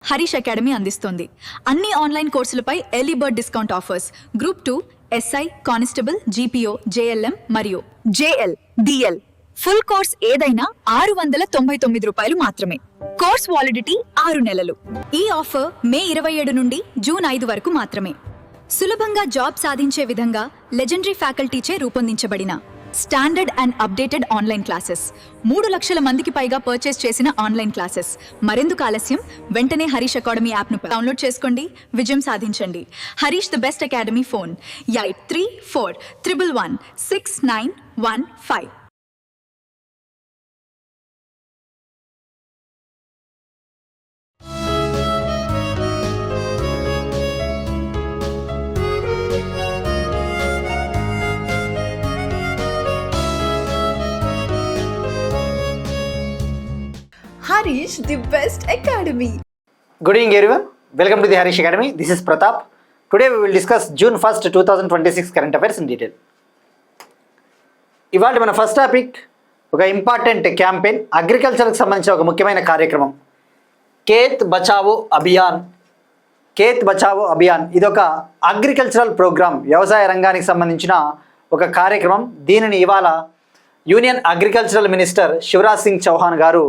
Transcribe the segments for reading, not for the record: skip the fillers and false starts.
Harish academy అందిస్తోంది. అన్ని online కోర్సులపై early bird discount offers. Group 2, SI, constable, GPO, JLM మరియు జేఎల్, డిఎల్. ఫుల్ కోర్స్ ఏదైనా ₹699 మాత్రమే. కోర్స్ వాలిడిటీ 6 నెలలు. ఈ ఆఫర్ మే 27 నుండి జూన్ 5 వరకు మాత్రమే. సులభంగా జాబ్ సాధించే విధంగా లెజెండరీ ఫ్యాకల్టీచే రూపొందించబడిన standard and updated online classes. 3 లక్షల మందికి పైగా పర్చేస్ చేసిన ఆన్లైన్ క్లాసెస్. మరెందుకు ఆలస్యం? వెంటనే హరీష్ అకాడమీ యాప్ను డౌన్లోడ్ చేసుకోండి, విజయం సాధించండి. Harish the best academy phone 8341116915. Harish, the best academy. Good evening everyone. Welcome to the Harish Academy. This is Pratap. Today we will discuss June 1st, 2026 current affairs in detail. ఇవాళ మన first topic ఒక important campaign, అగ్రికల్చర్కి సంబంధించిన ఒక ముఖ్యమైన కార్యక్రమం, ఖేత్ బచావో అభియాన్. ఖేత్ బచావో అభియాన్ ఇది ఒక agricultural programme, వ్యవసాయ రంగానికి సంబంధించిన ఒక కార్యక్రమం. దీనిని ఇవాళ union agricultural minister Shivraj Singh Chouhan గారు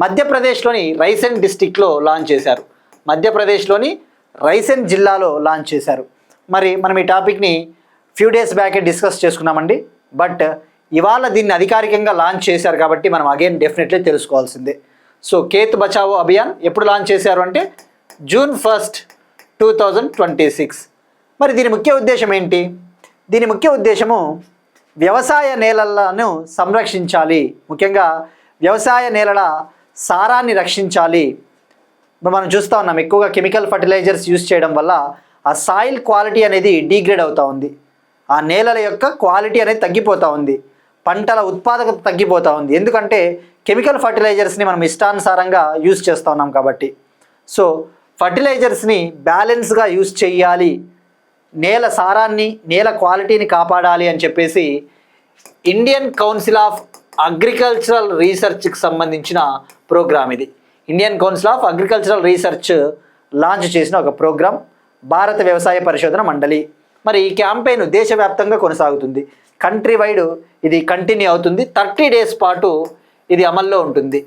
మధ్యప్రదేశ్లోని రైసెన్ డిస్టిక్లో లాంచ్ చేశారు. మధ్యప్రదేశ్లోని రైసెన్ జిల్లాలో లాంచ్ చేశారు. మరి మనం ఈ టాపిక్ని ఫ్యూ డేస్ బ్యాకే డిస్కస్ చేసుకున్నామండి. బట్ ఇవాళ దీన్ని అధికారికంగా లాంచ్ చేశారు కాబట్టి మనం again definitely తెలుసుకోవాల్సిందే. So ఖేత్ Bachao Abhiyan ఎప్పుడు లాంచ్ చేశారు అంటే జూన్ 1st, 2026. మరి దీని ముఖ్య ఉద్దేశం ఏంటి? దీని ముఖ్య ఉద్దేశము వ్యవసాయ నేలలను సంరక్షించాలి, ముఖ్యంగా వ్యవసాయ నేలల సారాన్ని రక్షించాలి. మనం చూస్తూ ఉన్నాం ఎక్కువగా కెమికల్ ఫర్టిలైజర్స్ యూజ్ చేయడం వల్ల ఆ సాయిల్ క్వాలిటీ అనేది డీగ్రేడ్ అవుతూ ఉంది. ఆ నేలల యొక్క క్వాలిటీ అనేది తగ్గిపోతూ ఉంది, పంటల ఉత్పాదకత తగ్గిపోతూ ఉంది. ఎందుకంటే కెమికల్ ఫర్టిలైజర్స్ని మనం ఇష్టానుసారంగా యూజ్ చేస్తూ ఉన్నాం కాబట్టి. సో ఫర్టిలైజర్స్ని బ్యాలెన్స్గా యూజ్ చేయాలి, నేల సారాన్ని, నేల క్వాలిటీని కాపాడాలి అని చెప్పేసి ఇండియన్ కౌన్సిల్ ఆఫ్ అగ్రికల్చరల్ రీసెర్చ్కి సంబంధించిన ప్రోగ్రామ్ ఇది. Indian council of agricultural research launch చేసిన ఒక ప్రోగ్రామ్, భారత వ్యవసాయ పరిశోధన మండలి. మరి ఈ క్యాంపెయిన్ దేశవ్యాప్తంగా కొనసాగుతుంది. కంట్రీ వైడ్ ఇది కంటిన్యూ అవుతుంది. 30 days పాటు ఇది అమల్లో ఉంటుంది.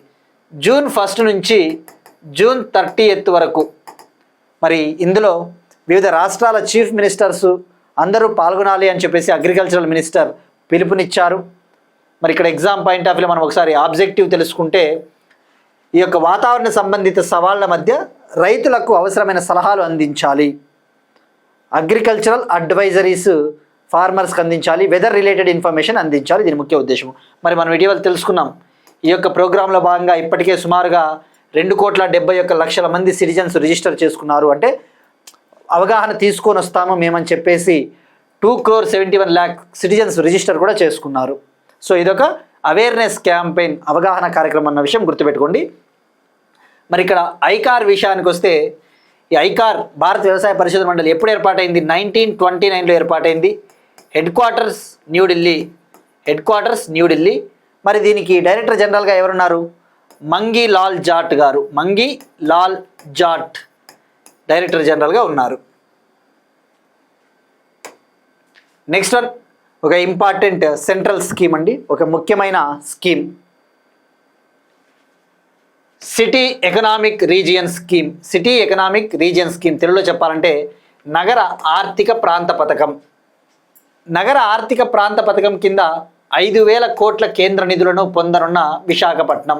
జూన్ 1st నుంచి జూన్ 30th వరకు. మరి ఇందులో వివిధ రాష్ట్రాల చీఫ్ మినిస్టర్స్ అందరూ పాల్గొనాలి అని చెప్పేసి అగ్రికల్చరల్ మినిస్టర్ పిలుపునిచ్చారు. మరి ఇక్కడ ఎగ్జామ్ పాయింట్ ఆఫ్ వ్యూ మనం ఒకసారి ఆబ్జెక్టివ్ తెలుసుకుంటే, ఈ యొక్క వాతావరణ సంబంధిత సవాళ్ల మధ్య రైతులకు అవసరమైన సలహాలు అందించాలి, అగ్రికల్చరల్ అడ్వైజరీస్ ఫార్మర్స్కి అందించాలి, వెదర్ రిలేటెడ్ ఇన్ఫర్మేషన్ అందించాలి. దీని ముఖ్య ఉద్దేశం. మరి మనం ఇటీవల తెలుసుకున్నాం, ఈ యొక్క ప్రోగ్రాంలో భాగంగా ఇప్పటికే సుమారుగా 2,71,00,000 మంది సిటిజన్స్ రిజిస్టర్ చేసుకున్నారు. అంటే అవగాహన తీసుకొని వస్తాము మేమని చెప్పేసి 2,71,00,000 సిటిజన్స్ రిజిస్టర్ కూడా చేసుకున్నారు. సో ఇదొక అవేర్నెస్ క్యాంపెయిన్, అవగాహన కార్యక్రమం అన్న విషయం గుర్తుపెట్టుకోండి. మరి ఇక్కడ ఐకార్ విషయానికి వస్తే, ఈ ఐకార్ భారత వ్యవసాయ పరిశోధన మండలి ఎప్పుడు ఏర్పాటైంది? 1929లో ఏర్పాటైంది. Headquarters New Delhi. మరి దీనికి డైరెక్టర్ జనరల్గా ఎవరున్నారు? మంగి లాల్ జాట్ గారు. మంగి లాల్ జాట్ డైరెక్టర్ జనరల్గా ఉన్నారు. నెక్స్ట్ వన్, ఒక ఇంపార్టెంట్ సెంట్రల్ స్కీమ్ అండి, ఒక ముఖ్యమైన scheme, city economic region scheme. City economic region scheme తెలుగులో చెప్పాలంటే నగర ఆర్థిక ప్రాంత పథకం. నగర ఆర్థిక ప్రాంత పథకం కింద 5,000 కోట్ల కేంద్ర నిధులను పొందనున్న Visakhapatnam.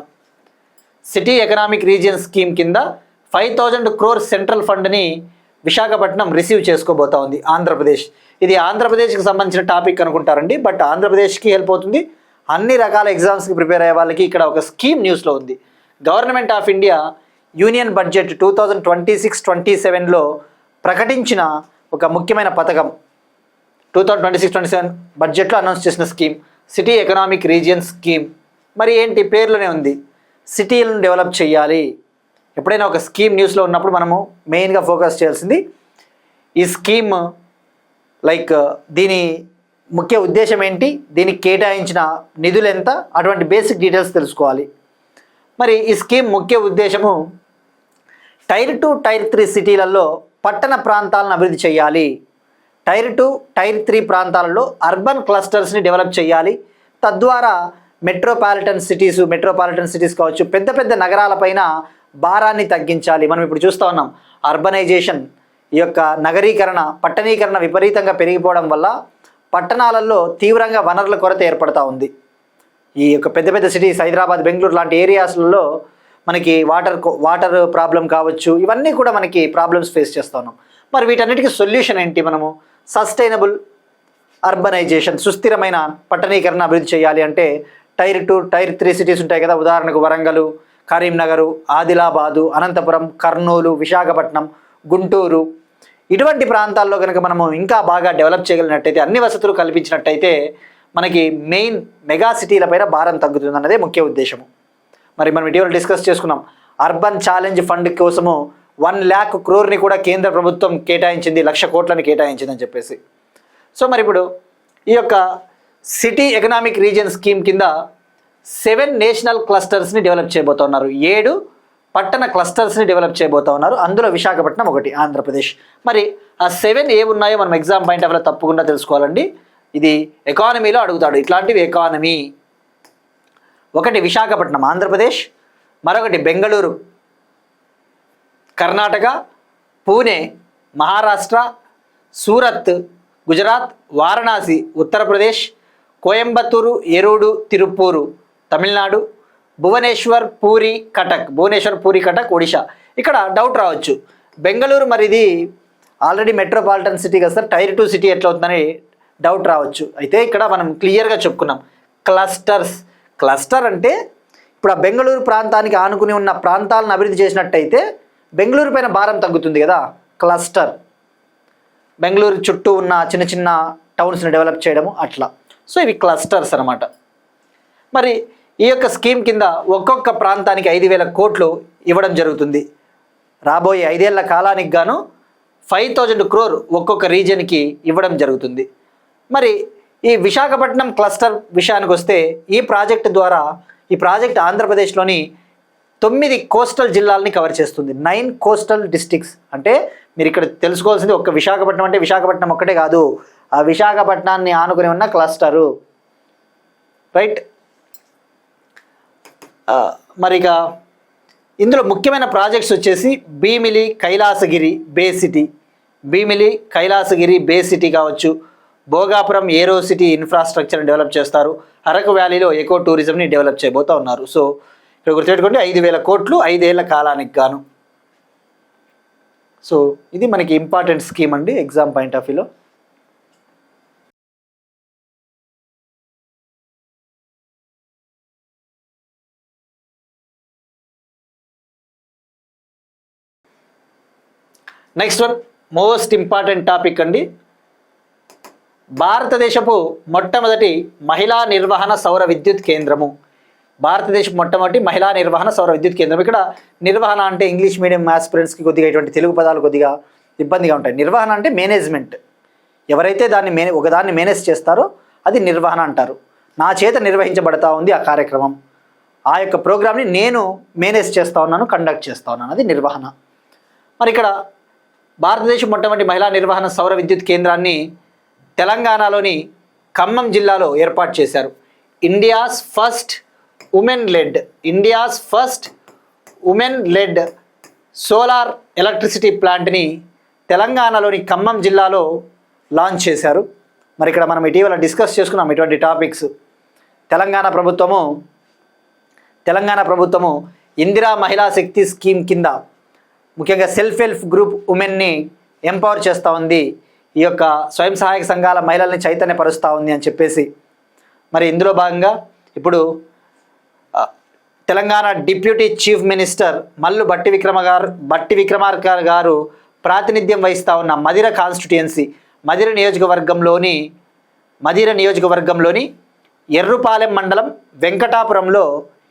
City economic region scheme కింద 5,000 crore సెంట్రల్ ఫండ్ని విశాఖపట్నం రిసీవ్ చేసుకోబోతా ఉంది ఆంధ్రప్రదేశ్. ఇది ఆంధ్రప్రదేశ్కి సంబంధించిన టాపిక్ అనుకుంటారండి, బట్ ఆంధ్రప్రదేశ్కి హెల్ప్ అవుతుంది. అన్ని రకాల ఎగ్జామ్స్కి ప్రిపేర్ అయ్యే వాళ్ళకి ఇక్కడ ఒక స్కీమ్ న్యూస్లో ఉంది. Government of India union budget 2026-27లో ప్రకటించిన ఒక ముఖ్యమైన పథకం. 2026-27 బడ్జెట్లో అనౌన్స్ చేసిన scheme city economic region scheme. మరి ఏంటి, పేర్లోనే ఉంది, సిటీలను డెవలప్ చేయాలి. ఎప్పుడైనా ఒక స్కీమ్ న్యూస్లో ఉన్నప్పుడు మనము మెయిన్గా ఫోకస్ చేయాల్సింది ఈ స్కీమ్, లైక్ దీని ముఖ్య ఉద్దేశం ఏంటి, దీనికి కేటాయించిన నిధులు ఎంత, అటువంటి బేసిక్ డీటెయిల్స్ తెలుసుకోవాలి. మరి ఈ స్కీమ్ ముఖ్య ఉద్దేశము టైర్ 2, టైర్ 3 సిటీలలో పట్టణ ప్రాంతాలను అభివృద్ధి చేయాలి. టైర్ 2, టైర్ 3 ప్రాంతాలలో అర్బన్ క్లస్టర్స్ని డెవలప్ చేయాలి. తద్వారా మెట్రోపాలిటన్ సిటీస్ కావచ్చు, పెద్ద పెద్ద నగరాలపైన భారాన్ని తగ్గించాలి. మనం ఇప్పుడు చూస్తూ ఉన్నాం అర్బనైజేషన్, ఈ యొక్క నగరీకరణ, పట్టణీకరణ విపరీతంగా పెరిగిపోవడం వల్ల పట్టణాలలో తీవ్రంగా వనరుల కొరత ఏర్పడతా ఉంది. ఈ యొక్క పెద్ద పెద్ద సిటీస్ హైదరాబాద్, బెంగళూరు లాంటి ఏరియాస్లలో మనకి వాటర్ ప్రాబ్లం కావచ్చు, ఇవన్నీ కూడా మనకి ప్రాబ్లమ్స్ ఫేస్ చేస్తూ ఉన్నాం. మరి వీటన్నిటికీ సొల్యూషన్ ఏంటి? మనము సస్టైనబుల్ అర్బనైజేషన్, సుస్థిరమైన పట్టణీకరణ అభివృద్ధి చేయాలి అంటే టైర్ 2, టైర్ 3 సిటీస్ ఉంటాయి కదా, ఉదాహరణకు వరంగల్, కరీంనగర్, ఆదిలాబాదు, అనంతపురం, కర్నూలు, విశాఖపట్నం, గుంటూరు, ఇటువంటి ప్రాంతాల్లో కనుక మనము ఇంకా బాగా డెవలప్ చేయగలిగినట్టయితే, అన్ని వసతులు కల్పించినట్టయితే మనకి మెయిన్ మెగా సిటీలపైన భారం తగ్గుతుంది అన్నదే ముఖ్య ఉద్దేశము. మరి మనం ఇటీవల డిస్కస్ చేసుకున్నాం అర్బన్ ఛాలెంజ్ ఫండ్ కోసము 1,00,000 crore కూడా కేంద్ర ప్రభుత్వం కేటాయించింది, 1,00,000 కోట్లని కేటాయించిందని చెప్పేసి. సో మరి ఇప్పుడు ఈ యొక్క సిటీ ఎకనామిక్ రీజియన్ స్కీమ్ కింద 7 నేషనల్ క్లస్టర్స్ని డెవలప్ చేయబోతున్నారు. 7 పట్టణ క్లస్టర్స్ని డెవలప్ చేయబోతున్నారు. అందులో విశాఖపట్నం ఒకటి, ఆంధ్రప్రదేశ్. మరి ఆ 7 ఏమున్నాయో మనం ఎగ్జామ్ పాయింట్ ఆఫ్ వ్యూలో తప్పకుండా తెలుసుకోవాలండి. ఇది ఎకానమీలో అడుగుతాడు ఇట్లాంటివి. ఎకానమీ ఒకటి విశాఖపట్నం ఆంధ్రప్రదేశ్, మరొకటి బెంగళూరు కర్ణాటక, పూణే మహారాష్ట్ర, సూరత్ గుజరాత్, వారణాసి ఉత్తరప్రదేశ్, కోయంబత్తూరు, ఎరుడు, తిరుపూరు తమిళనాడు, భువనేశ్వర్, పూరి, కటక్ ఒడిశా. ఇక్కడ డౌట్ రావచ్చు, బెంగళూరు మరి ఇది ఆల్రెడీ మెట్రోపాలిటన్ సిటీ కదా సార్, టైర్ 2 సిటీ ఎట్లా అవుతుందని డౌట్ రావచ్చు. అయితే ఇక్కడ మనం క్లియర్గా చెప్పుకున్నాం క్లస్టర్ అంటే ఇప్పుడు ఆ బెంగళూరు ప్రాంతానికి ఆనుకుని ఉన్న ప్రాంతాలను అభివృద్ధి చేసినట్టయితే బెంగళూరు పైన భారం తగ్గుతుంది కదా. క్లస్టర్ బెంగళూరు చుట్టూ ఉన్న చిన్న చిన్న టౌన్స్ని డెవలప్ చేయడము అట్లా. సో ఇవి క్లస్టర్స్ అన్నమాట. మరి ఈ యొక్క స్కీమ్ కింద ఒక్కొక్క ప్రాంతానికి 5,000 కోట్లు ఇవ్వడం జరుగుతుంది. రాబోయే 5 ఏళ్ల కాలానికి గాను 5,000 crore ఒక్కొక్క రీజియన్కి ఇవ్వడం జరుగుతుంది. మరి ఈ విశాఖపట్నం క్లస్టర్ విషయానికి వస్తే ఈ ప్రాజెక్ట్ ఆంధ్రప్రదేశ్లోని 9 కోస్టల్ జిల్లాలని కవర్ చేస్తుంది. 9 కోస్టల్ డిస్ట్రిక్ట్స్. అంటే మీరు ఇక్కడ తెలుసుకోవాల్సింది ఒక్క విశాఖపట్నం అంటే విశాఖపట్నం ఒక్కటే కాదు, ఆ విశాఖపట్నాన్ని ఆనుకుని ఉన్న క్లస్టరు, రైట్. మరి ఇక ఇందులో ముఖ్యమైన ప్రాజెక్ట్స్ వచ్చేసి భీమిలి, కైలాసగిరి, బే సిటీ కావచ్చు, భోగాపురం ఏరో సిటీ ఇన్ఫ్రాస్ట్రక్చర్ని డెవలప్ చేస్తారు. అరకు వ్యాలీలో ఎకో టూరిజంని డెవలప్ చేయబోతూ ఉన్నారు. సో ఇక్కడ గుర్తుపెట్టుకోండి 5,000 కోట్లు 5 ఏళ్ల కాలానికి గాను. సో ఇది మనకి ఇంపార్టెంట్ స్కీమ్ అండి ఎగ్జామ్ పాయింట్ ఆఫ్ వ్యూలో. Next one most important topic అండి. భారతదేశపు మొట్టమొదటి మహిళా నిర్వహణ సౌర విద్యుత్ కేంద్రము. ఇక్కడ నిర్వహణ అంటే ఇంగ్లీష్ మీడియం ఆస్పిరెంట్స్కి కొద్దిగా ఇటువంటి తెలుగు పదాలు కొద్దిగా ఇబ్బందిగా ఉంటాయి. నిర్వహణ అంటే మేనేజ్మెంట్. ఎవరైతే ఒకదాన్ని మేనేజ్ చేస్తారో అది నిర్వహణ అంటారు. నా చేత నిర్వహించబడతా ఉంది ఆ కార్యక్రమం, ఆ యొక్క ప్రోగ్రామ్ని నేను మేనేజ్ చేస్తూ ఉన్నాను, కండక్ట్ చేస్తూ ఉన్నాను, అది నిర్వహణ. మరి ఇక్కడ భారతదేశం మొట్టమొదటి మహిళా నిర్వహణ సౌర విద్యుత్ కేంద్రాన్ని తెలంగాణలోని ఖమ్మం జిల్లాలో ఏర్పాటు చేశారు. India's first women lead solar electricity ప్లాంట్ని తెలంగాణలోని ఖమ్మం జిల్లాలో లాంచ్ చేశారు. మరి ఇక్కడ మనం ఇటీవల డిస్కస్ చేసుకున్నాం ఇటువంటి టాపిక్స్. తెలంగాణ ప్రభుత్వము ఇందిరా మహిళా శక్తి స్కీమ్ కింద ముఖ్యంగా సెల్ఫ్ హెల్ప్ గ్రూప్ ఉమెన్ని ఎంపవర్ చేస్తూ ఉంది, ఈ యొక్క స్వయం సహాయక సంఘాల మహిళల్ని చైతన్యపరుస్తూ ఉంది అని చెప్పేసి. మరి ఇందులో భాగంగా ఇప్పుడు Telangana deputy chief minister Mallu Bhatti Vikramarka గారు ప్రాతినిధ్యం వహిస్తూ ఉన్న మదిర కాన్స్టిట్యుయెన్సీ, మదిర నియోజకవర్గంలోని ఎర్రుపాలెం మండలం వెంకటాపురంలో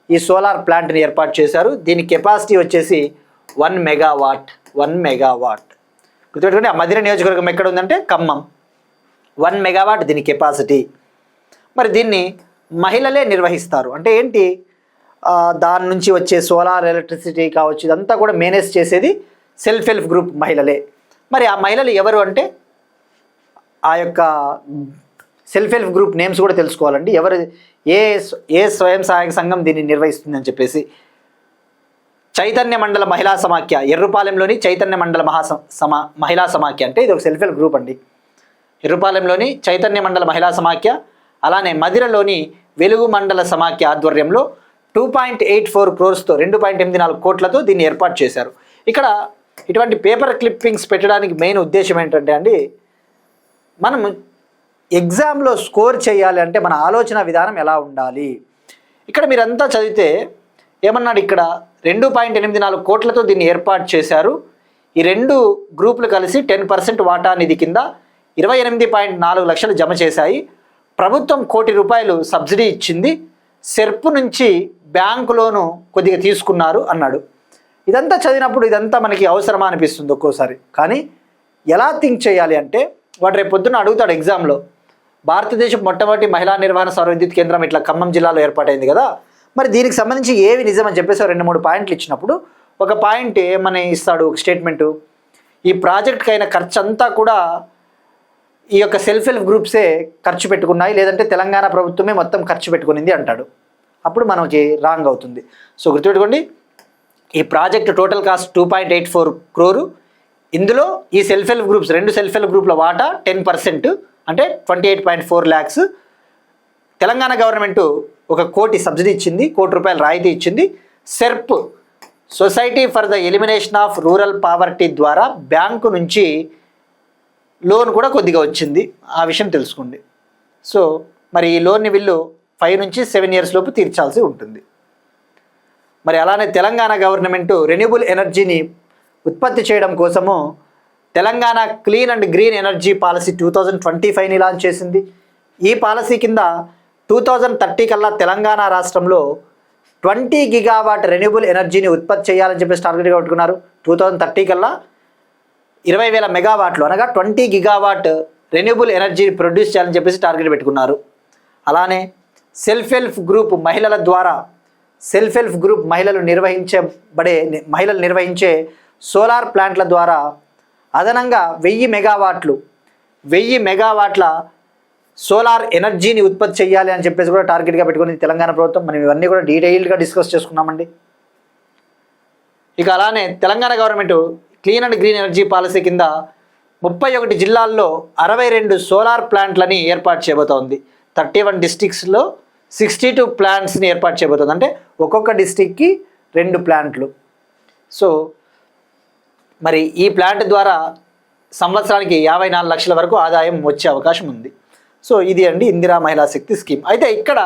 ఈ సోలార్ ప్లాంట్ని ఏర్పాటు చేశారు. దీని కెపాసిటీ వచ్చేసి 1 మెగావాట్. గుర్తుపెట్టుకోండి, ఆ మదిర నియోజకవర్గం ఎక్కడ ఉందంటే ఖమ్మం. 1 మెగావాట్ దీని కెపాసిటీ. మరి దీన్ని మహిళలే నిర్వహిస్తారు. అంటే ఏంటి, దాని నుంచి వచ్చే సోలార్ ఎలక్ట్రిసిటీ కావచ్చు, ఇదంతా కూడా మేనేజ్ చేసేది సెల్ఫ్ హెల్ప్ గ్రూప్ మహిళలే. మరి ఆ మహిళలు ఎవరు అంటే ఆ యొక్క సెల్ఫ్ హెల్ప్ గ్రూప్ నేమ్స్ కూడా తెలుసుకోవాలండి. ఎవరు ఏ స్వయం సహాయక సంఘం దీన్ని నిర్వహిస్తుందని చెప్పేసి. చైతన్య మండల మహిళా సమాఖ్య, ఎర్రుపాలెంలోని చైతన్య మండల మహిళా సమాఖ్య అంటే ఇది ఒక సెల్ఫ్ హెల్ప్ గ్రూప్ అండి. ఎర్రుపాలెంలోని చైతన్య మండల మహిళా సమాఖ్య, అలానే మదిరలోని వెలుగు మండల సమాఖ్య ఆధ్వర్యంలో 2.84 crores-తో 2.84 కోట్లతో దీన్ని ఏర్పాటు చేశారు. ఇక్కడ ఇటువంటి పేపర్ క్లిప్పింగ్స్ పెట్టడానికి మెయిన్ ఉద్దేశం ఏంటంటే అండి, మనం ఎగ్జామ్లో స్కోర్ చేయాలి అంటే మన ఆలోచన విధానం ఎలా ఉండాలి. ఇక్కడ మీరంతా చదివితే ఏమన్నాడు, ఇక్కడ 2.84 కోట్లతో దీన్ని ఏర్పాటు చేశారు. ఈ రెండు గ్రూపులు కలిసి 10% వాటా నిధి కింద 28.4 లక్షలు జమ చేశాయి. ప్రభుత్వం ₹1 కోటి సబ్సిడీ ఇచ్చింది. సెర్ప్ నుంచి బ్యాంకు లోను కొద్దిగా తీసుకున్నారు అన్నాడు. ఇదంతా చదివినప్పుడు ఇదంతా మనకి అవసరమా అనిపిస్తుంది ఒక్కోసారి. కానీ ఎలా థింక్ చేయాలి అంటే, వాడు రేపు పొద్దున్న అడుగుతాడు ఎగ్జామ్లో, భారతదేశం మొట్టమొదటి మహిళా నిర్వహణ సౌర విద్యుత్ కేంద్రం ఇట్లా ఖమ్మం జిల్లాలో ఏర్పాటైంది కదా, మరి దీనికి సంబంధించి ఏవి నిజం అని చెప్పేసి 2-3 పాయింట్లు ఇచ్చినప్పుడు ఒక పాయింట్ ఏమని ఇస్తాడు, ఒక స్టేట్మెంటు, ఈ ప్రాజెక్ట్కి అయిన ఖర్చు అంతా కూడా ఈ యొక్క సెల్ఫ్ హెల్ప్ గ్రూప్సే ఖర్చు పెట్టుకున్నాయి, లేదంటే తెలంగాణ ప్రభుత్వమే మొత్తం ఖర్చు పెట్టుకునింది అంటాడు. అప్పుడు మనకి రాంగ్ అవుతుంది. సో గుర్తుపెట్టుకోండి, ఈ ప్రాజెక్ట్ టోటల్ కాస్ట్ 2.84 crore. ఇందులో ఈ self help groups, 2 self help గ్రూప్ల వాటా 10% అంటే 28.4 lakhs. తెలంగాణ గవర్నమెంట్ ₹1 కోటి సబ్సిడీ ఇచ్చింది, ₹1 కోటి రాయితీ ఇచ్చింది. SERP, society for the elimination of rural poverty ద్వారా బ్యాంకు నుంచి లోన్ కూడా కొద్దిగా వచ్చింది. ఆ విషయం తెలుసుకోండి. సో మరి ఈ లోన్ని వీళ్ళు 5 నుంచి 7 years లోపు తీర్చాల్సి ఉంటుంది. మరి అలానే తెలంగాణ గవర్నమెంట్ రెన్యూబుల్ ఎనర్జీని ఉత్పత్తి చేయడం కోసము Telangana clean and green energy policy 2025ని లాంచ్ చేసింది. ఈ పాలసీ కింద 2030 కల్లా తెలంగాణ రాష్ట్రంలో 20 GW రెన్యూబుల్ ఎనర్జీని ఉత్పత్తి చేయాలని చెప్పేసి టార్గెట్గా పెట్టుకున్నారు. 2030 కల్లా 20,000 మెగావాట్లు అనగా 20 GW రెన్యూబుల్ ఎనర్జీ ప్రొడ్యూస్ చేయాలని చెప్పేసి టార్గెట్ పెట్టుకున్నారు. అలానే సెల్ఫ్ హెల్ప్ గ్రూప్ మహిళల ద్వారా, సెల్ఫ్ హెల్ప్ గ్రూప్ మహిళలు నిర్వహించే సోలార్ ప్లాంట్ల ద్వారా అదనంగా 1000 మెగావాట్ల సోలార్ ఎనర్జీని ఉత్పత్తి చేయాలి అని చెప్పేసి కూడా టార్గెట్గా పెట్టుకుని తెలంగాణ ప్రభుత్వం. మనం ఇవన్నీ కూడా డీటెయిల్డ్గా డిస్కస్ చేసుకున్నామండి. ఇక అలానే Telangana government clean and green energy policy కింద 31 జిల్లాల్లో 62 సోలార్ ప్లాంట్లని ఏర్పాటు చేయబోతోంది. 31 డిస్ట్రిక్ట్స్లో 62 ప్లాంట్స్ని ఏర్పాటు చేయబోతుంది. అంటే ఒక్కొక్క డిస్ట్రిక్ట్కి 2 ప్లాంట్లు. సో మరి ఈ ప్లాంట్ ద్వారా సంవత్సరానికి 54 లక్షల వరకు ఆదాయం వచ్చే అవకాశం ఉంది. సో ఇది అండి ఇందిరా మహిళా శక్తి స్కీమ్. అయితే ఇక్కడ